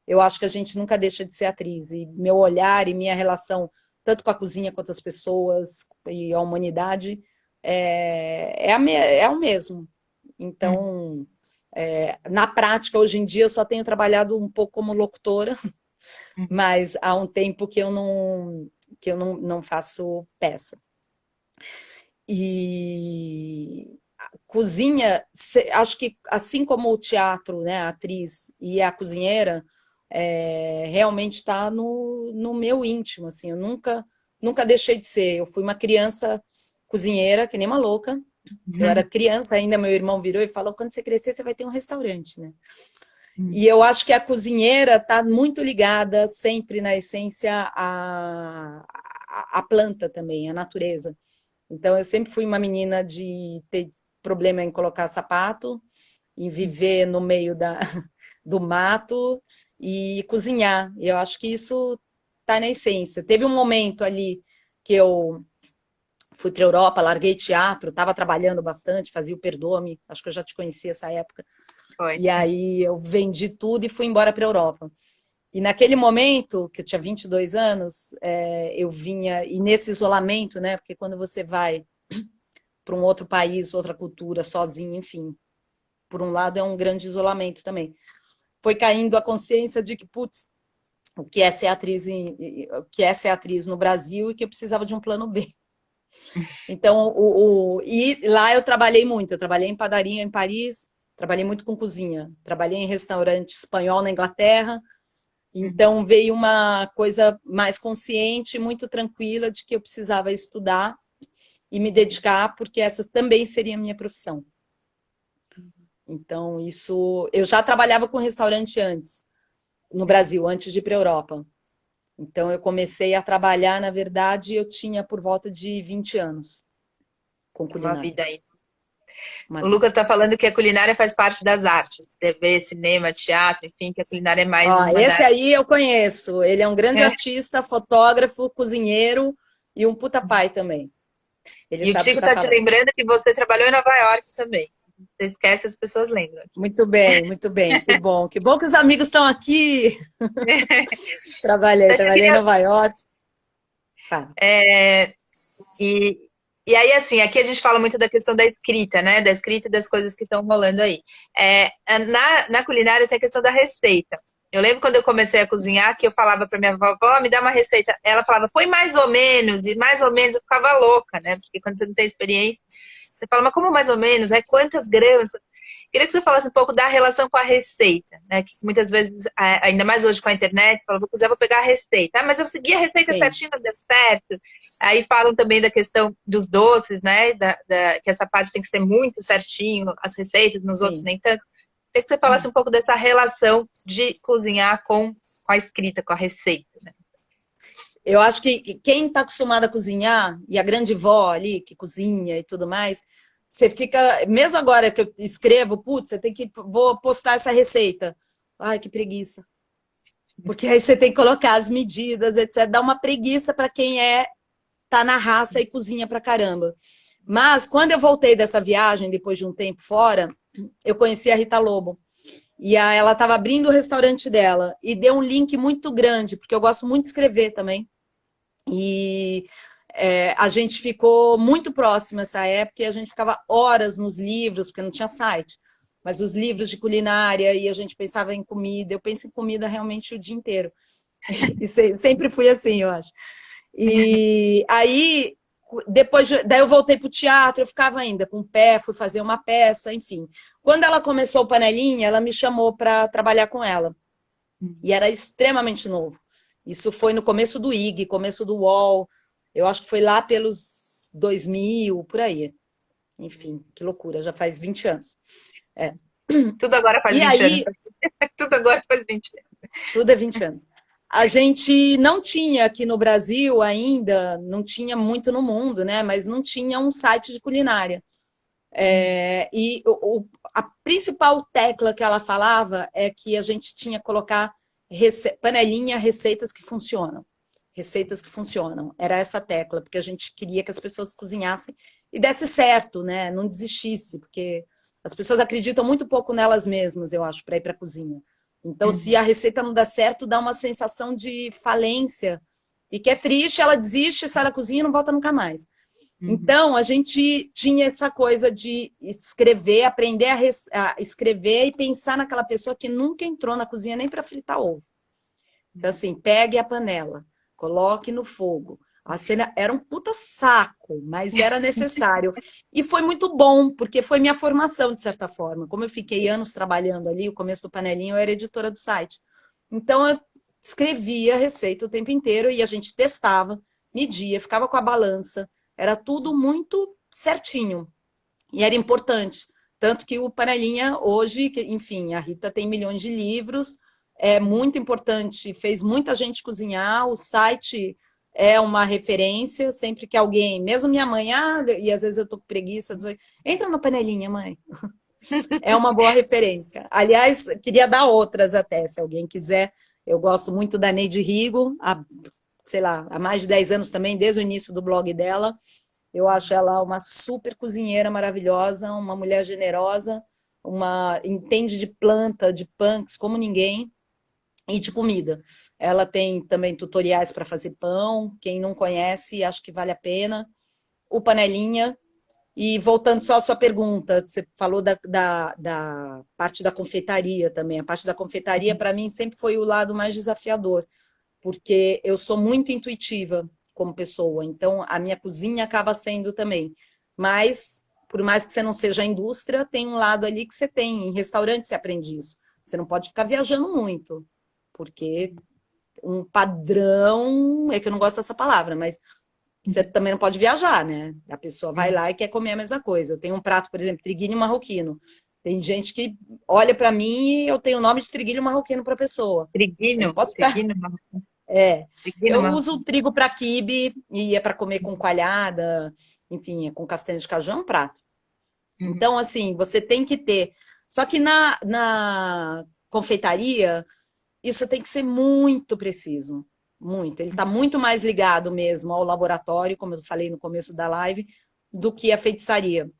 eu acho que a gente nunca deixa de ser atriz. E meu olhar e minha relação, tanto com a cozinha quanto as pessoas e a humanidade, é o mesmo. Então, na prática, hoje em dia, eu só tenho trabalhado um pouco como locutora, mas há um tempo que eu não faço peça. E a cozinha, acho que assim como o teatro, né, a atriz e a cozinheira, realmente está no meu íntimo, assim, eu nunca deixei de ser. Eu fui uma criança cozinheira, que nem uma louca. Eu era criança ainda, meu irmão virou e falou, quando você crescer, você vai ter um restaurante, né? E eu acho que a cozinheira está muito ligada sempre, na essência, à planta também, à natureza. Então, eu sempre fui uma menina de ter problema em colocar sapato, em viver no meio do mato e cozinhar. E eu acho que isso está na essência. Teve um momento ali que eu fui para a Europa, larguei teatro, estava trabalhando bastante, fazia o Perdoe-me, acho que eu já te conhecia essa época. Foi. E aí eu vendi tudo e fui embora para a Europa. E naquele momento, que eu tinha 22 anos, eu vinha, e nesse isolamento, né? Porque quando você vai para um outro país, outra cultura, sozinho, enfim, por um lado é um grande isolamento também. Foi caindo a consciência de que, putz, o que é ser atriz no Brasil e que eu precisava de um plano B. Então, e lá eu trabalhei muito, eu trabalhei em padaria em Paris, trabalhei muito com cozinha, trabalhei em restaurante espanhol na Inglaterra, então veio uma coisa mais consciente, muito tranquila de que eu precisava estudar e me dedicar, porque essa também seria a minha profissão. Então, isso... Eu já trabalhava com restaurante antes, no Brasil, antes de ir para a Europa. Então, eu comecei a trabalhar, na verdade, eu tinha por volta de 20 anos com Uma culinária. vida aí. Uma O vida. Lucas está falando que a culinária faz parte das artes, TV, cinema, teatro, enfim, que a culinária é mais Ó, uma esse das. aí eu conheço. Ele é um grande artista, fotógrafo, cozinheiro e um puta pai também. Ele E o sabe o que Tico está está te falando. lembrando que você trabalhou em Nova York também. Você esquece, as pessoas lembram. Muito bem, muito bem. Que bom. Que bom que os amigos estão aqui. Eu já Trabalhei em queria. Nova York. Fala. E, e aí, assim, aqui a gente fala muito da questão da escrita, né? Da escrita e das coisas que estão rolando aí. Na culinária tem a questão da receita. Eu lembro quando eu comecei a cozinhar que eu falava para minha vovó, me dá uma receita. Ela falava, põe mais ou menos, e mais ou menos eu ficava louca, né? Porque quando você não tem experiência, você fala, mas como mais ou menos? É quantas gramas? Queria que você falasse um pouco da relação com a receita, né? Que muitas vezes, ainda mais hoje com a internet, você fala, vou cozinhar, vou pegar a receita. Ah, mas eu segui a receita Sim, certinho, não deu certo. Aí falam também da questão dos doces, né? Que essa parte tem que ser muito certinho, as receitas, nos outros sim. nem tanto. Queria que você falasse um pouco dessa relação de cozinhar com a escrita, com a receita, né? Eu acho que quem está acostumado a cozinhar, e a grande vó ali, que cozinha e tudo mais, você fica, mesmo agora que eu escrevo, putz, você tem que, vou postar essa receita. Ai, que preguiça. Porque aí você tem que colocar as medidas, etc. Dá uma preguiça para quem tá na raça e cozinha pra caramba. Mas quando eu voltei dessa viagem, depois de um tempo fora, eu conheci a Rita Lobo. E ela estava abrindo o restaurante dela e deu um link muito grande, porque eu gosto muito de escrever também. E a gente ficou muito próximo essa época e a gente ficava horas nos livros, porque não tinha site, mas os livros de culinária e a gente pensava em comida. Eu penso em comida realmente o dia inteiro. E sempre fui assim, eu acho. E aí, daí eu voltei para o teatro, eu ficava ainda com o pé, fui fazer uma peça, enfim. Quando ela começou o Panelinha, ela me chamou para trabalhar com ela. E era extremamente novo. Isso foi no começo do IG, começo do UOL. Eu acho que foi lá pelos 2000, por aí. Enfim, que loucura, já faz 20 anos. É. Tudo agora faz E 20 anos. aí, Tudo agora faz 20 anos. tudo é 20 anos. A gente não tinha aqui no Brasil ainda, não tinha muito no mundo, né? Mas não tinha um site de culinária. E a principal tecla que ela falava é que a gente tinha que colocar panelinha, receitas que funcionam. Receitas que funcionam. Era essa tecla, porque a gente queria que as pessoas cozinhassem e desse certo, né? Não desistisse, porque as pessoas acreditam muito pouco nelas mesmas, eu acho, para ir para a cozinha. Então, se a receita não dá certo, dá uma sensação de falência. E que é triste, ela desiste, sai da cozinha e não volta nunca mais. Então, a gente tinha essa coisa de escrever, aprender a escrever e pensar naquela pessoa que nunca entrou na cozinha nem para fritar ovo. Então, assim, pegue a panela, coloque no fogo. A cena era um puta saco, mas era necessário. E foi muito bom, porque foi minha formação, de certa forma. Como eu fiquei anos trabalhando ali, o começo do Panelinha, eu era editora do site. Então, eu escrevia a receita o tempo inteiro e a gente testava, media, ficava com a balança. Era tudo muito certinho. E era importante. Tanto que o Panelinha, hoje, enfim, a Rita tem milhões de livros, é muito importante, fez muita gente cozinhar, o site é uma referência, sempre que alguém, mesmo minha mãe, e às vezes eu tô com preguiça, entra na Panelinha, mãe. É uma boa referência. Aliás, queria dar outras até, se alguém quiser. Eu gosto muito da Neide Rigo, sei lá, há mais de 10 anos também, desde o início do blog dela. Eu acho ela uma super cozinheira maravilhosa, uma mulher generosa, entende de planta, de punks como ninguém, e de comida. Ela tem também tutoriais para fazer pão, quem não conhece, acho que vale a pena. O Panelinha. E voltando só à sua pergunta, você falou da parte da confeitaria também. A parte da confeitaria, para mim, sempre foi o lado mais desafiador, porque eu sou muito intuitiva como pessoa, então a minha cozinha acaba sendo também. Mas, por mais que você não seja a indústria, tem um lado ali que você tem. Em restaurante você aprende isso. Você não pode ficar viajando muito, porque um padrão, é que eu não gosto dessa palavra, mas você também não pode viajar, né? A pessoa vai lá e quer comer a mesma coisa. Eu tenho um prato, por exemplo, triguinho marroquino. Tem gente que olha para mim e eu tenho o nome de triguinho marroquino para a pessoa. Eu não Triguinho? posso ficar. Triguinho Eu marroquino. uso o trigo para quibe e é para comer com coalhada, enfim, com castanha de caju, é um prato. Então, assim, você tem que ter. Só que na confeitaria, isso tem que ser muito preciso. Muito. Ele está muito mais ligado mesmo ao laboratório, como eu falei no começo da live, do que a feitiçaria.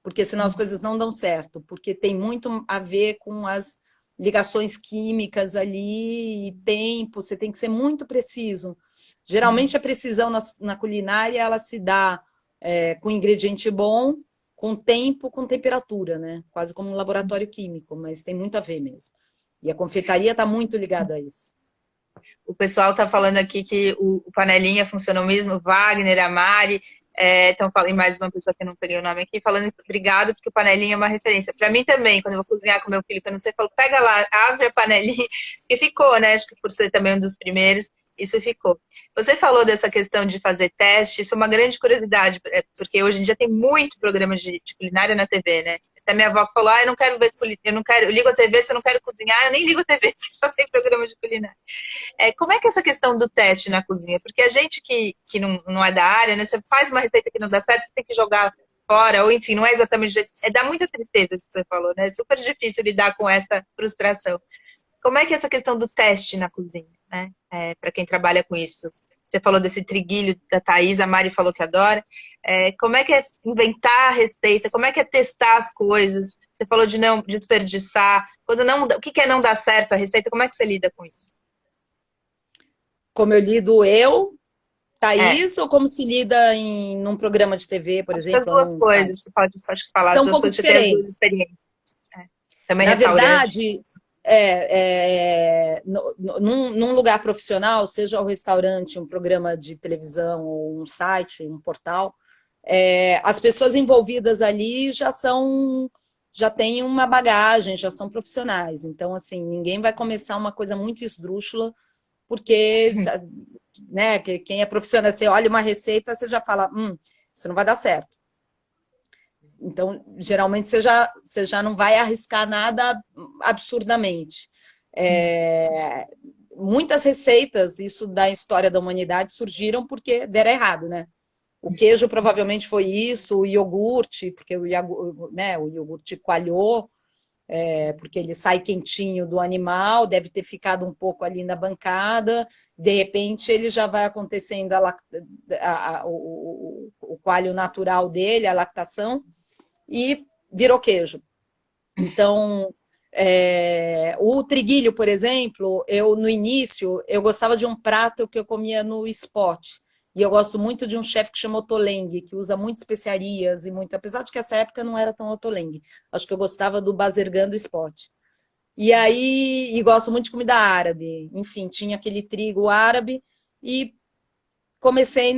Porque senão as coisas não dão certo. Porque tem muito a ver com as ligações químicas ali e tempo. Você tem que ser muito preciso. Geralmente a precisão na culinária ela se dá com ingrediente bom, com tempo, com temperatura, né? Quase como um laboratório químico, mas tem muito a ver mesmo. E a confeitaria está muito ligada a isso. O pessoal está falando aqui que o Panelinha funcionou mesmo, Wagner, a Mari, então falei mais uma pessoa que eu não peguei o nome aqui, falando obrigado, porque o Panelinha é uma referência. Para mim também, quando eu vou cozinhar com meu filho, quando você falou, pega lá, abre a panelinha, que ficou, né? Acho que por ser também um dos primeiros. Isso ficou. Você falou dessa questão de fazer teste, isso é uma grande curiosidade, porque hoje em dia tem muito programa de culinária na TV, né? Até minha avó falou, eu não quero ver eu não quero, eu ligo a TV, se eu não quero cozinhar, eu nem ligo a TV, que só tem programa de culinária. Como é que é essa questão do teste na cozinha? Porque a gente que não é da área, né? Você faz uma receita que não dá certo, você tem que jogar fora, ou enfim, não é exatamente do jeito. Dá muita tristeza isso que você falou, né? É super difícil lidar com essa frustração. Como é que é essa questão do teste na cozinha, né? Para quem trabalha com isso. Você falou desse triguilho da Thaís, a Mari falou que adora. Como é que é inventar a receita? Como é que é testar as coisas? Você falou de não desperdiçar. Quando não, o que é não dar certo a receita? Como é que você lida com isso? Como eu lido eu, É, Thaís, ou como se lida num programa de TV, por as exemplo, ou duas num coisas. site? Você pode falar as São um duas pouco coisas. Você tem as duas diferentes. experiências. É. Também Na restaurante. verdade, num lugar profissional, seja um restaurante, um programa de televisão, ou um site, um portal, as pessoas envolvidas ali já têm uma bagagem, já são profissionais. Então, assim, ninguém vai começar uma coisa muito esdrúxula, porque, né, quem é profissional, você olha uma receita, você já fala, isso não vai dar certo. Então, geralmente, você já não vai arriscar nada absurdamente. Muitas receitas, isso da história da humanidade, surgiram porque deram errado, né? O queijo provavelmente foi isso, o iogurte, porque o iogurte coalhou, porque ele sai quentinho do animal, deve ter ficado um pouco ali na bancada, de repente ele já vai acontecendo o coalho natural dele, a lactação, e virou queijo. Então, o triguilho, por exemplo, no início, eu gostava de um prato que eu comia no Spot. E eu gosto muito de um chefe que chama Ottolenghi, que usa muitas especiarias e muito. Apesar de que essa época não era tão Ottolenghi. Acho que eu gostava do Bazergan do Spot. E aí, e gosto muito de comida árabe. Enfim, tinha aquele trigo árabe e comecei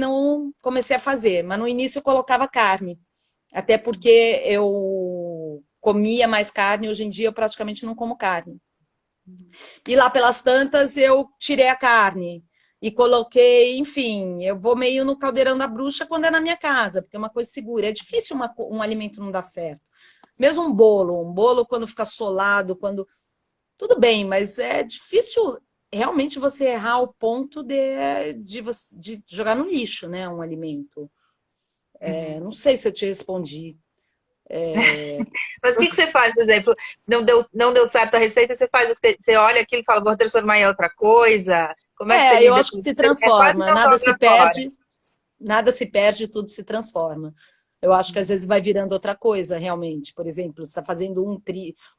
a fazer. Mas no início eu colocava carne. Até porque eu comia mais carne, hoje em dia eu praticamente não como carne. E lá pelas tantas eu tirei a carne e coloquei, enfim, eu vou meio no caldeirão da bruxa quando é na minha casa, porque é uma coisa segura. É difícil um alimento não dar certo. Mesmo um bolo quando fica solado, quando. Tudo bem, mas é difícil realmente você errar ao ponto de jogar no lixo, né? Um alimento. Não sei se eu te respondi. Mas o que você faz, por exemplo, não deu certo a receita, você faz o que você olha aquilo e fala, vou transformar em outra coisa? Como é que você Eu lida acho com que isso? se É quase transforma, não jogar fora. nada se perde, tudo se transforma. Eu acho que às vezes vai virando outra coisa, realmente. Por exemplo, você está fazendo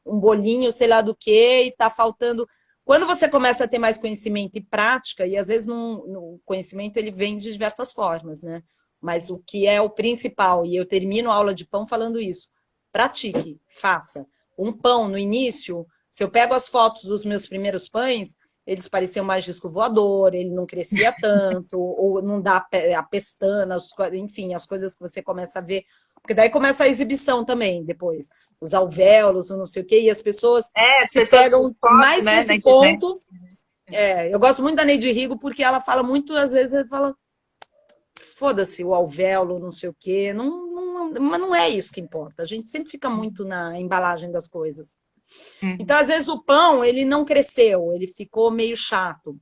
um bolinho, sei lá do que, e está faltando. Quando você começa a ter mais conhecimento e prática, e às vezes no conhecimento ele vem de diversas formas, né? Mas o que é o principal, e eu termino a aula de pão falando isso: pratique, faça. Um pão no início, se eu pego as fotos dos meus primeiros pães, eles pareciam mais disco voador, ele não crescia tanto, ou não dá a pestana, enfim, as coisas que você começa a ver. Porque daí começa a exibição também, depois. Os alvéolos, o não sei o quê, e as pessoas As se pessoas pegam postam, mais né, na nesse internet. ponto. Eu gosto muito da Neide Rigo, porque ela fala muito, às vezes, ela fala, foda-se o alvéolo, não sei o quê. Mas não é isso que importa. A gente sempre fica muito na embalagem das coisas. Uhum. Então, às vezes, o pão, ele não cresceu, ele ficou meio chato.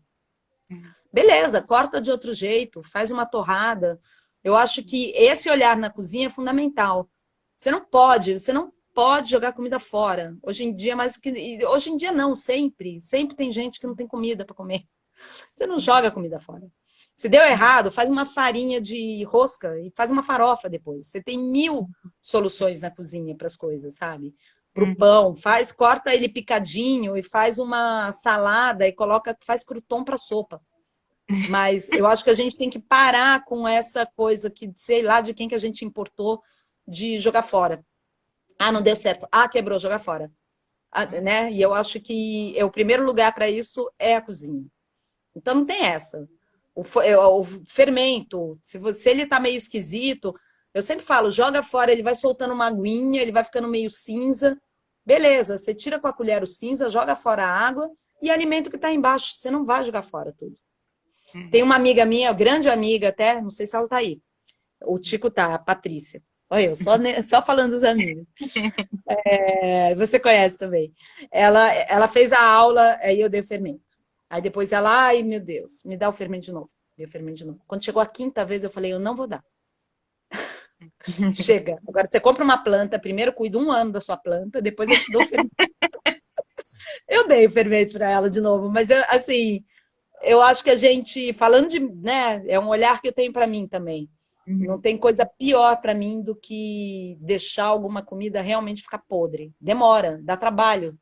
Beleza, corta de outro jeito, faz uma torrada. Eu acho que esse olhar na cozinha é fundamental. Você não pode jogar comida fora. Hoje em dia, mais do que. Hoje em dia, não, sempre. Sempre tem gente que não tem comida para comer. Você não joga comida fora. Se deu errado, faz uma farinha de rosca e faz uma farofa depois. Você tem mil soluções na cozinha para as coisas, sabe? Para o Uhum. pão, faz, corta ele picadinho e faz uma salada e faz crouton para sopa. Mas eu acho que a gente tem que parar com essa coisa que, sei lá, de quem que a gente importou de jogar fora. Ah, não deu certo. Ah, quebrou, jogar fora. Né? E eu acho que o primeiro lugar para isso é a cozinha. Então não tem essa. O fermento, se ele tá meio esquisito, eu sempre falo, joga fora, ele vai soltando uma aguinha, ele vai ficando meio cinza. Beleza, você tira com a colher o cinza, joga fora a água e alimenta o que está embaixo. Você não vai jogar fora tudo. Tem uma amiga minha, grande amiga até, não sei se ela tá aí. O Tico tá, a Patrícia. Olha eu, só falando dos amigos. Você conhece também. Ela fez a aula, aí eu dei o fermento. Aí depois ela, ai meu Deus, me dá o fermento de novo. Dei o fermento de novo. Quando chegou a quinta vez, eu falei, eu não vou dar. Chega. Agora você compra uma planta, primeiro cuida um ano da sua planta, depois eu te dou o fermento. Eu dei o fermento para ela de novo, mas assim, eu acho que a gente, falando de, né, é um olhar que eu tenho para mim também. Não tem coisa pior para mim do que deixar alguma comida realmente ficar podre. Demora, dá trabalho.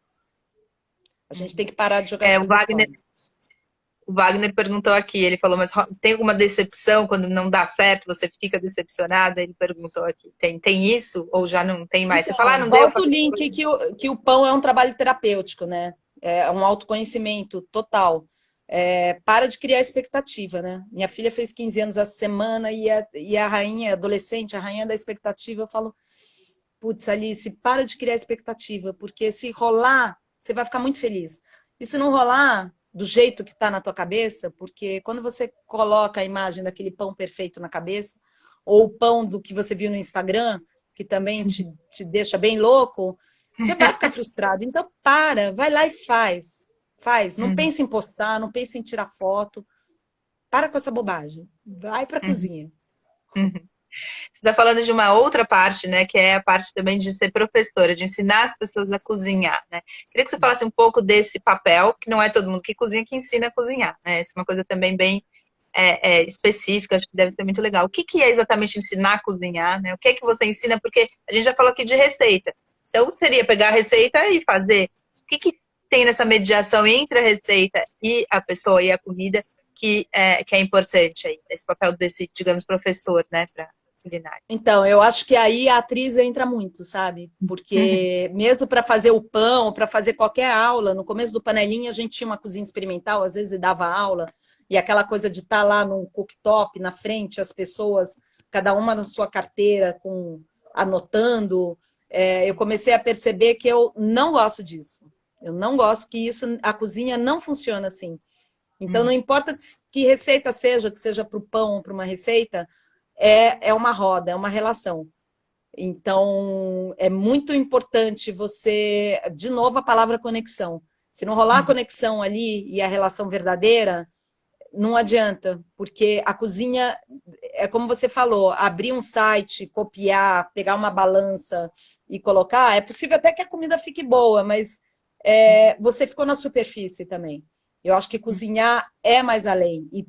A gente tem que parar de jogar as É, coisas fora. o Wagner perguntou aqui, ele falou, mas tem alguma decepção quando não dá certo, você fica decepcionada? Ele perguntou aqui, tem isso ou já não tem mais? Você fala, ah, Então, não deu? volta o link que o pão é um trabalho terapêutico, né? É um autoconhecimento total. Para de criar expectativa, né? Minha filha fez 15 anos essa semana e a rainha, adolescente, a rainha da expectativa, eu falo, putz, Alice, para de criar expectativa, porque se rolar, você vai ficar muito feliz. E se não rolar do jeito que está na tua cabeça, porque quando você coloca a imagem daquele pão perfeito na cabeça, ou o pão do que você viu no Instagram, que também te deixa bem louco, você vai ficar frustrado. Então, vai lá e faz. Faz. Não pense em postar, não pense em tirar foto. Para com essa bobagem. Vai para a cozinha. Você está falando de uma outra parte, né, que é a parte também de ser professora, de ensinar as pessoas a cozinhar, né? Queria que você falasse um pouco desse papel, que não é todo mundo que cozinha que ensina a cozinhar, né? Isso é uma coisa também bem específica, acho que deve ser muito legal. O que é exatamente ensinar a cozinhar, né? O que é que você ensina? Porque a gente já falou aqui de receita. Então, seria pegar a receita e fazer. O que tem nessa mediação entre a receita e a pessoa e a comida que é importante aí? Esse papel desse, digamos, professor, né, para culinária. Então, eu acho que aí a atriz entra muito, sabe? Porque mesmo para fazer o pão, para fazer qualquer aula, no começo do Panelinha a gente tinha uma cozinha experimental, às vezes dava aula, e aquela coisa de estar lá no cooktop, na frente, as pessoas, cada uma na sua carteira, anotando. Eu comecei a perceber que eu não gosto disso. Eu não gosto que a cozinha não funciona assim. Então, não importa que receita seja, que seja para o pão ou para uma receita, é uma roda, é uma relação. Então, é muito importante você, de novo, a palavra conexão. Se não rolar a conexão ali e a relação verdadeira, não adianta, porque a cozinha, é como você falou, abrir um site, copiar, pegar uma balança e colocar, é possível até que a comida fique boa, mas você ficou na superfície também. Eu acho que cozinhar é mais além. E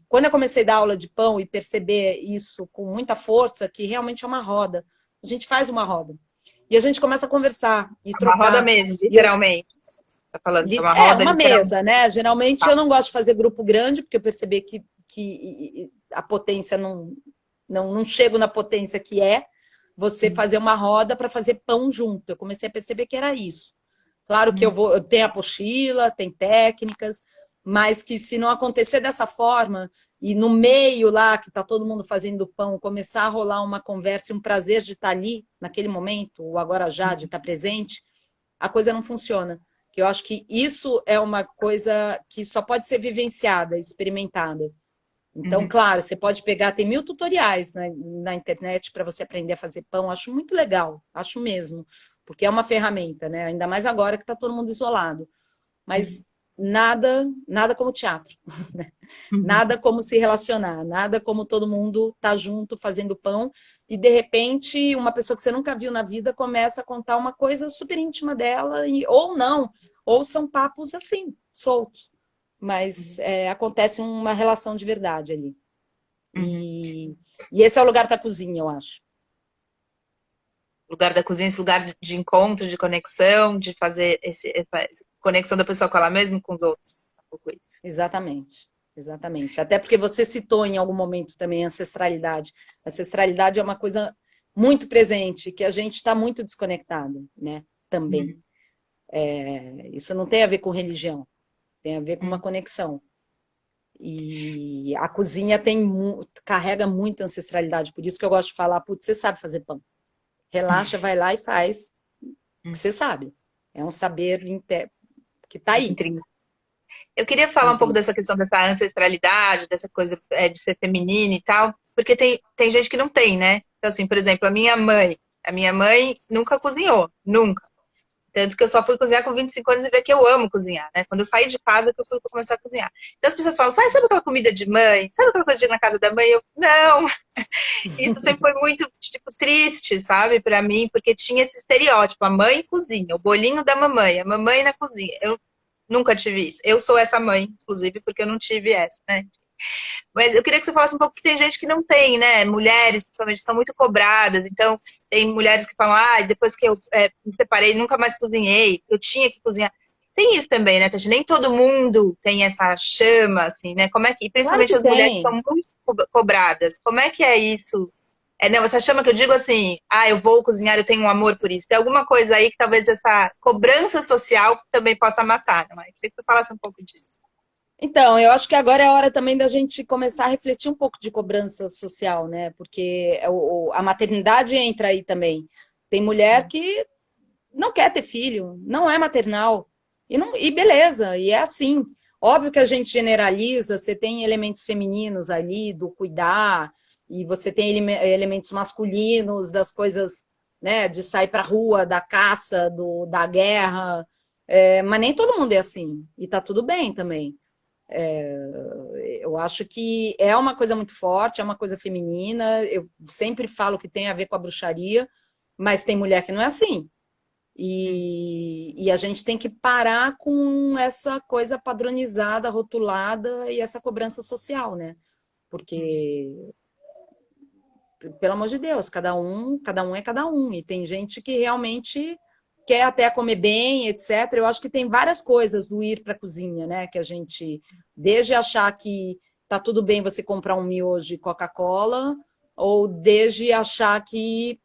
quando eu comecei a dar aula de pão e perceber isso com muita força, que realmente é uma roda, a gente faz uma roda. E a gente começa a conversar e Uma roda trocar. mesmo, literalmente. Está falando que é uma roda, Uma literalmente. mesa, né? Geralmente eu não gosto de fazer grupo grande, porque eu percebi que a potência não chego na potência que é você fazer uma roda para fazer pão junto. Eu comecei a perceber que era isso. Claro que eu tenho a apostila, tem técnicas, mas que se não acontecer dessa forma, e no meio lá, que está todo mundo fazendo pão, começar a rolar uma conversa e um prazer de estar ali, naquele momento, ou agora já, de estar presente, a coisa não funciona. Eu acho que isso é uma coisa que só pode ser vivenciada, experimentada. Então, claro, você pode pegar, tem 1000 tutoriais na internet para você aprender a fazer pão, acho muito legal, acho mesmo, porque é uma ferramenta, né? Ainda mais agora que está todo mundo isolado. Mas nada como teatro, né? Nada como se relacionar, nada como todo mundo tá junto fazendo pão e de repente uma pessoa que você nunca viu na vida começa a contar uma coisa super íntima dela ou não, ou são papos assim, soltos, mas acontece uma relação de verdade ali. E esse é o lugar da cozinha, eu acho. Lugar da cozinha, esse lugar de encontro, de conexão, de fazer essa conexão da pessoa com ela mesma e com os outros. Um pouco isso. Exatamente. Exatamente. Até porque você citou em algum momento também a ancestralidade. A ancestralidade é uma coisa muito presente, que a gente está muito desconectado, né? Também. Isso não tem a ver com religião, tem a ver com uma conexão. E a cozinha carrega muita ancestralidade, por isso que eu gosto de falar, putz, você sabe fazer pão. Relaxa, vai lá e faz o que você sabe. É um saber que está aí. Eu queria falar um pouco dessa questão dessa ancestralidade, dessa coisa de ser feminina e tal, porque tem gente que não tem, né? Então, assim, por exemplo, a minha mãe nunca cozinhou, nunca. Tanto que eu só fui cozinhar com 25 anos e ver que eu amo cozinhar, né? Quando eu saí de casa que eu fui começar a cozinhar. Então as pessoas falam, sabe aquela comida de mãe? Sabe aquela coisa de ir na casa da mãe? Eu, não! Isso sempre foi muito, tipo, triste, sabe? Pra mim, porque tinha esse estereótipo, a mãe cozinha, o bolinho da mamãe, a mamãe na cozinha. Eu nunca tive isso. Eu sou essa mãe, inclusive, porque eu não tive essa, né? Mas eu queria que você falasse um pouco que tem gente que não tem, né? Mulheres, principalmente, são muito cobradas. Então, tem mulheres que falam, depois que eu me separei, nunca mais cozinhei, eu tinha que cozinhar. Tem isso também, né, Tati? Nem todo mundo tem essa chama, assim, né? Como é que, e Claro principalmente que as mulheres que são tem. muito cobradas. Como é que é isso? Não, essa chama que eu digo assim, eu vou cozinhar, eu tenho um amor por isso. Tem alguma coisa aí que talvez essa cobrança social também possa matar, não é? Eu queria que você falasse um pouco disso. Então, eu acho que agora é a hora também da gente começar a refletir um pouco de cobrança social, né? Porque a maternidade entra aí também. Tem mulher que não quer ter filho, não é maternal. E beleza, e é assim. Óbvio que a gente generaliza, você tem elementos femininos ali do cuidar, e você tem elementos masculinos das coisas, né, de sair para a rua, da caça, da guerra. Mas nem todo mundo é assim, e tá tudo bem também. Eu acho que é uma coisa muito forte, é uma coisa feminina. Eu sempre falo que tem a ver com a bruxaria, mas tem mulher que não é assim. E a gente tem que parar com essa coisa padronizada, rotulada e essa cobrança social, né? Porque, pelo amor de Deus, cada um é cada um. E tem gente que realmente quer até comer bem, etc. Eu acho que tem várias coisas do ir para a cozinha, né? Que a gente, desde achar que tá tudo bem você comprar um miojo e Coca-Cola, ou desde achar que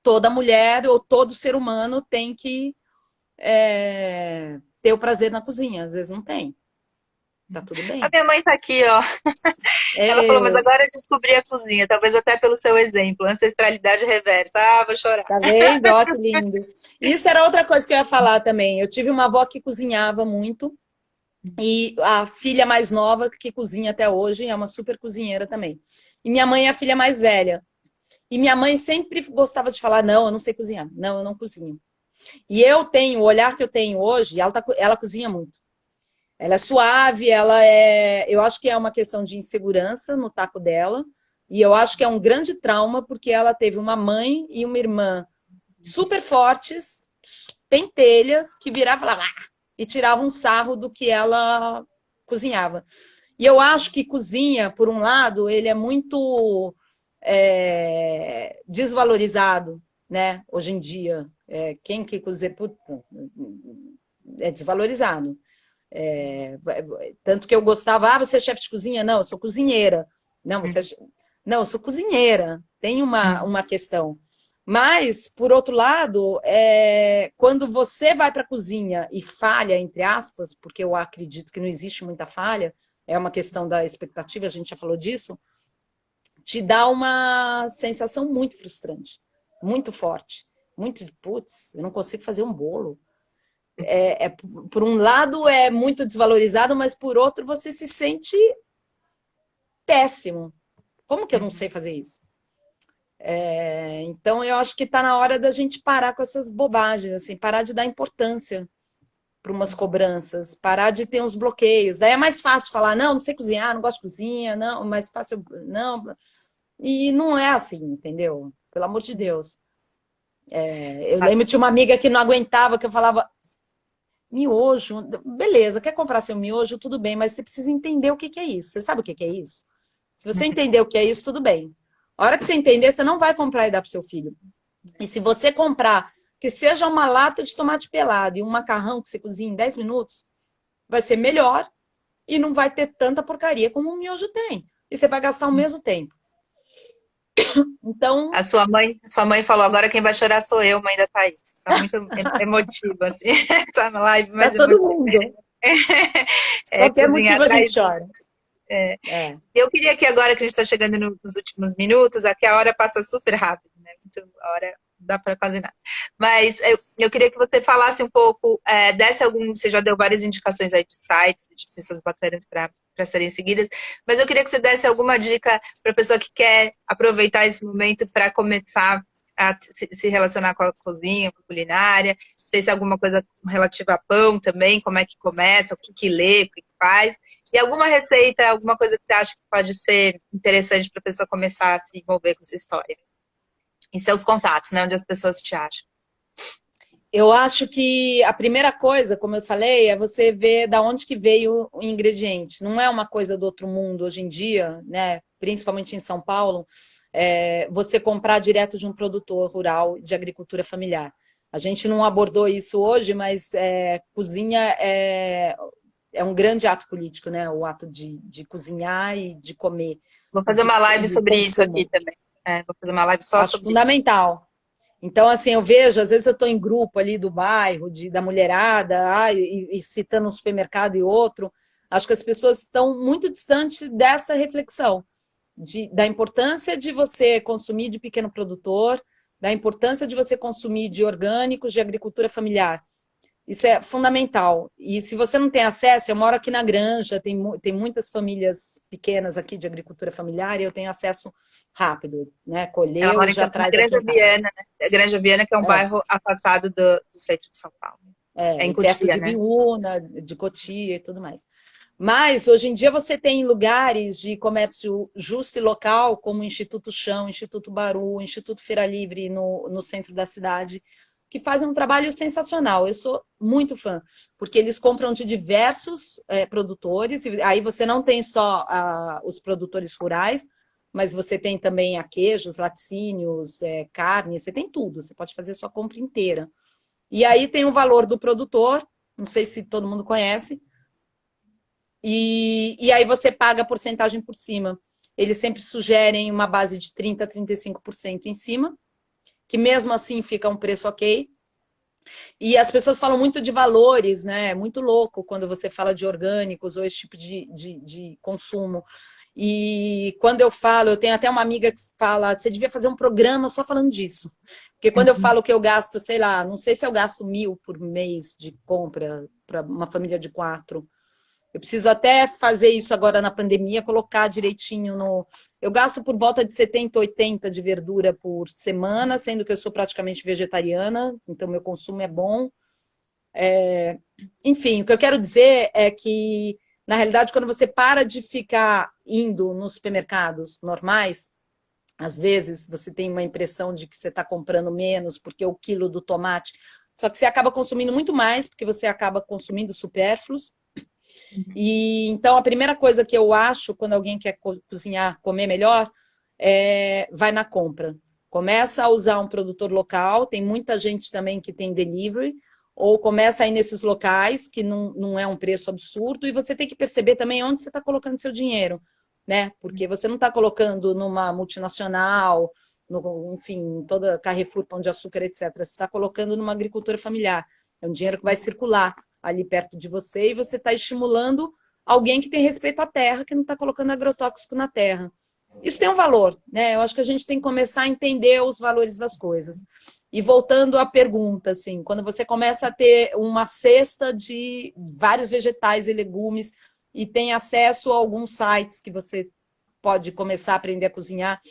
toda mulher ou todo ser humano tem que ter o prazer na cozinha. Às vezes não tem. Tá tudo A bem. minha mãe tá aqui, ó. Ela falou, mas agora eu descobri a cozinha, talvez até pelo seu exemplo, ancestralidade reversa. Vou chorar. Tá vendo? Ó, que lindo. Isso era outra coisa que eu ia falar também. Eu tive uma avó que cozinhava muito, e a filha mais nova, que cozinha até hoje, é uma super cozinheira também. E minha mãe é a filha mais velha. E minha mãe sempre gostava de falar, não, eu não sei cozinhar. Não, eu não cozinho. E eu tenho, o olhar que eu tenho hoje, ela cozinha muito. Ela é suave, eu acho que é uma questão de insegurança no taco dela, e eu acho que é um grande trauma, porque ela teve uma mãe e uma irmã super fortes, pentelhas, que viravam e falavam, e tiravam um sarro do que ela cozinhava. E eu acho que cozinha, por um lado, ele é muito desvalorizado, né? Hoje em dia. Quem que cozinha, puta, é desvalorizado. Tanto que eu gostava, você é chefe de cozinha? Não, eu sou cozinheira. Não, não, eu sou cozinheira. Tem uma questão. Mas, por outro lado, quando você vai para a cozinha e falha, entre aspas, porque eu acredito que não existe muita falha, é uma questão da expectativa, a gente já falou disso, te dá uma sensação muito frustrante, muito forte. Muito de, putz, eu não consigo fazer um bolo. Por um lado é muito desvalorizado, mas por outro você se sente péssimo. Como que eu não sei fazer isso? Então eu acho que está na hora da gente parar com essas bobagens, assim, parar de dar importância para umas cobranças, parar de ter uns bloqueios. Daí é mais fácil falar, não sei cozinhar, não gosto de cozinha, não, mais fácil, não. E não é assim, entendeu? Pelo amor de Deus. Eu lembro de uma amiga que não aguentava, que eu falava, miojo, beleza, quer comprar seu miojo, tudo bem, mas você precisa entender o que é isso. Você sabe o que é isso? Se você entender o que é isso, tudo bem. A hora que você entender, você não vai comprar e dar para o seu filho. E se você comprar, que seja uma lata de tomate pelado e um macarrão que você cozinha em 10 minutos, vai ser melhor e não vai ter tanta porcaria como o miojo tem. E você vai gastar o mesmo tempo. Então... A sua mãe falou, agora quem vai chorar sou eu, mãe da Thaís. Tá muito emotiva, assim. Essa live mais todo emotiva. mundo. Qualquer motivo a gente chora. Eu queria que agora que a gente está chegando nos últimos minutos, aqui a hora passa super rápido, né? a hora não dá para quase nada. Mas eu queria que você falasse um pouco, desse algum, você já deu várias indicações aí de sites, de pessoas bacanas para serem seguidas, mas eu queria que você desse alguma dica para a pessoa que quer aproveitar esse momento para começar a se relacionar com a cozinha, com a culinária, não sei se é alguma coisa relativa a pão também, como é que começa, o que que lê, o que que faz, e alguma receita, alguma coisa que você acha que pode ser interessante para a pessoa começar a se envolver com essa história. E seus contatos, né? Onde as pessoas te acham. Eu acho que a primeira coisa, como eu falei, é você ver da onde que veio o ingrediente. Não é uma coisa do outro mundo hoje em dia, né? Principalmente em São Paulo, você comprar direto de um produtor rural de agricultura familiar. A gente não abordou isso hoje, mas cozinha é um grande ato político, né? O ato de cozinhar e de comer. Vou fazer uma live E sobre isso aqui consumo. também. Vou fazer uma live só Acho sobre isso. fundamental. Então, assim, eu vejo, às vezes eu estou em grupo ali do bairro, da mulherada, e citando um supermercado e outro, acho que as pessoas estão muito distantes dessa reflexão, da importância de você consumir de pequeno produtor, da importância de você consumir de orgânicos, de agricultura familiar. Isso é fundamental. E se você não tem acesso, eu moro aqui na Granja, tem muitas famílias pequenas aqui de agricultura familiar e eu tenho acesso rápido, né? Ela Colheu mora e em já na traz aqui Granja em casa. Viana, né? Granja Viana, que é um bairro afastado do centro de São Paulo. É em E perto Cotia, de né? Biúna, de Cotia e tudo mais. Mas, hoje em dia, você tem lugares de comércio justo e local, como o Instituto Chão, Instituto Baru, Instituto Feira Livre, no centro da cidade, que fazem um trabalho sensacional. Eu sou muito fã, porque eles compram de diversos produtores, e aí você não tem só os produtores rurais, mas você tem também queijos, laticínios, carne, você tem tudo, você pode fazer sua compra inteira. E aí tem o valor do produtor, não sei se todo mundo conhece, e aí você paga a porcentagem por cima. Eles sempre sugerem uma base de 30% a 35% em cima, que mesmo assim fica um preço ok. E as pessoas falam muito de valores, né? É muito louco quando você fala de orgânicos ou esse tipo de consumo. E quando eu falo, eu tenho até uma amiga que fala, você devia fazer um programa só falando disso. Porque quando eu falo que eu gasto, sei lá, não sei se eu gasto 1.000 por mês de compra para uma família de 4. Eu preciso até fazer isso agora na pandemia, colocar direitinho no... Eu gasto por volta de 70, 80 de verdura por semana, sendo que eu sou praticamente vegetariana, então meu consumo é bom. Enfim, o que eu quero dizer é que, na realidade, quando você para de ficar indo nos supermercados normais, às vezes você tem uma impressão de que você está comprando menos porque o quilo do tomate... Só que você acaba consumindo muito mais, porque você acaba consumindo supérfluos. E então a primeira coisa que eu acho quando alguém quer cozinhar, comer melhor, vai na compra. Começa a usar um produtor local, tem muita gente também que tem delivery, ou começa a ir nesses locais que não é um preço absurdo, e você tem que perceber também onde você está colocando seu dinheiro, né? Porque você não está colocando numa multinacional, enfim, toda Carrefour, Pão de Açúcar, etc. Você está colocando numa agricultura familiar. É um dinheiro que vai circular ali perto de você e você está estimulando alguém que tem respeito à terra, que não está colocando agrotóxico na terra. Isso tem um valor, né? Eu acho que a gente tem que começar a entender os valores das coisas. E voltando à pergunta, assim, quando você começa a ter uma cesta de vários vegetais e legumes e tem acesso a alguns sites que você pode começar a aprender a cozinhar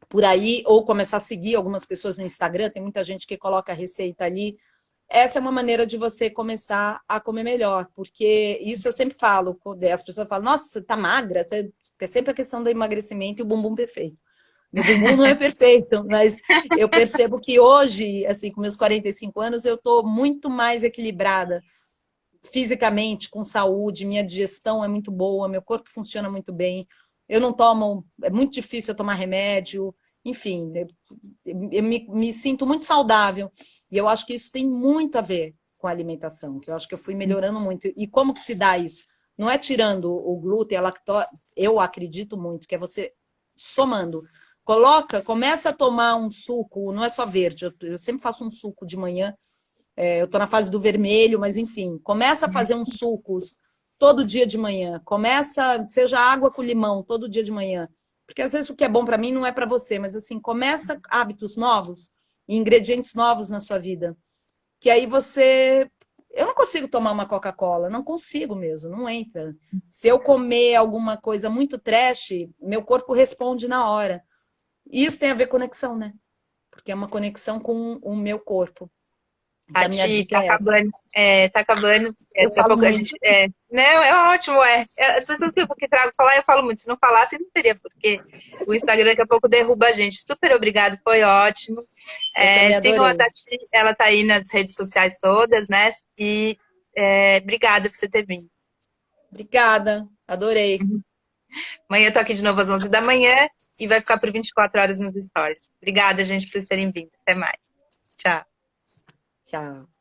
por aí, ou começar a seguir algumas pessoas no Instagram, tem muita gente que coloca a receita ali. Essa é uma maneira de você começar a comer melhor, porque isso eu sempre falo, as pessoas falam, nossa, você tá magra, é sempre a questão do emagrecimento e o bumbum perfeito. Meu bumbum não é perfeito, mas eu percebo que hoje, assim, com meus 45 anos, eu tô muito mais equilibrada fisicamente, com saúde, minha digestão é muito boa, meu corpo funciona muito bem, eu não tomo, é muito difícil eu tomar remédio, enfim, eu me sinto muito saudável, e eu acho que isso tem muito a ver com a alimentação, que eu acho que eu fui melhorando muito. E como que se dá isso? Não é tirando o glúten, a lactose, eu acredito muito, que é você somando. Começa a tomar um suco, não é só verde, eu sempre faço um suco de manhã, eu estou na fase do vermelho, mas enfim, começa a fazer uns sucos todo dia de manhã, seja água com limão todo dia de manhã, Porque às vezes o que é bom para mim não é para você, mas assim, começa hábitos novos, ingredientes novos na sua vida, que aí você... Eu não consigo tomar uma Coca-Cola, não consigo mesmo, não entra. Se eu comer alguma coisa muito trash, meu corpo responde na hora. E isso tem a ver com conexão, né? Porque é uma conexão com o meu corpo. Então, a minha Tati, dica tá é essa. acabando. Tá acabando. Eu Daqui a falo pouco a muito. gente. Não, é ótimo, As pessoas que trago falar, eu falo muito. Se não falasse, não teria, porque o Instagram daqui a pouco derruba a gente. Super obrigado, foi ótimo. Eu também Sigam a adorei. Tati, ela tá aí nas redes sociais todas, né? E obrigada por você ter vindo. Obrigada, adorei. Amanhã eu tô aqui de novo às 11 da manhã e vai ficar por 24 horas nos stories. Obrigada, gente, por vocês terem vindo. Até mais. Tchau. Tchau.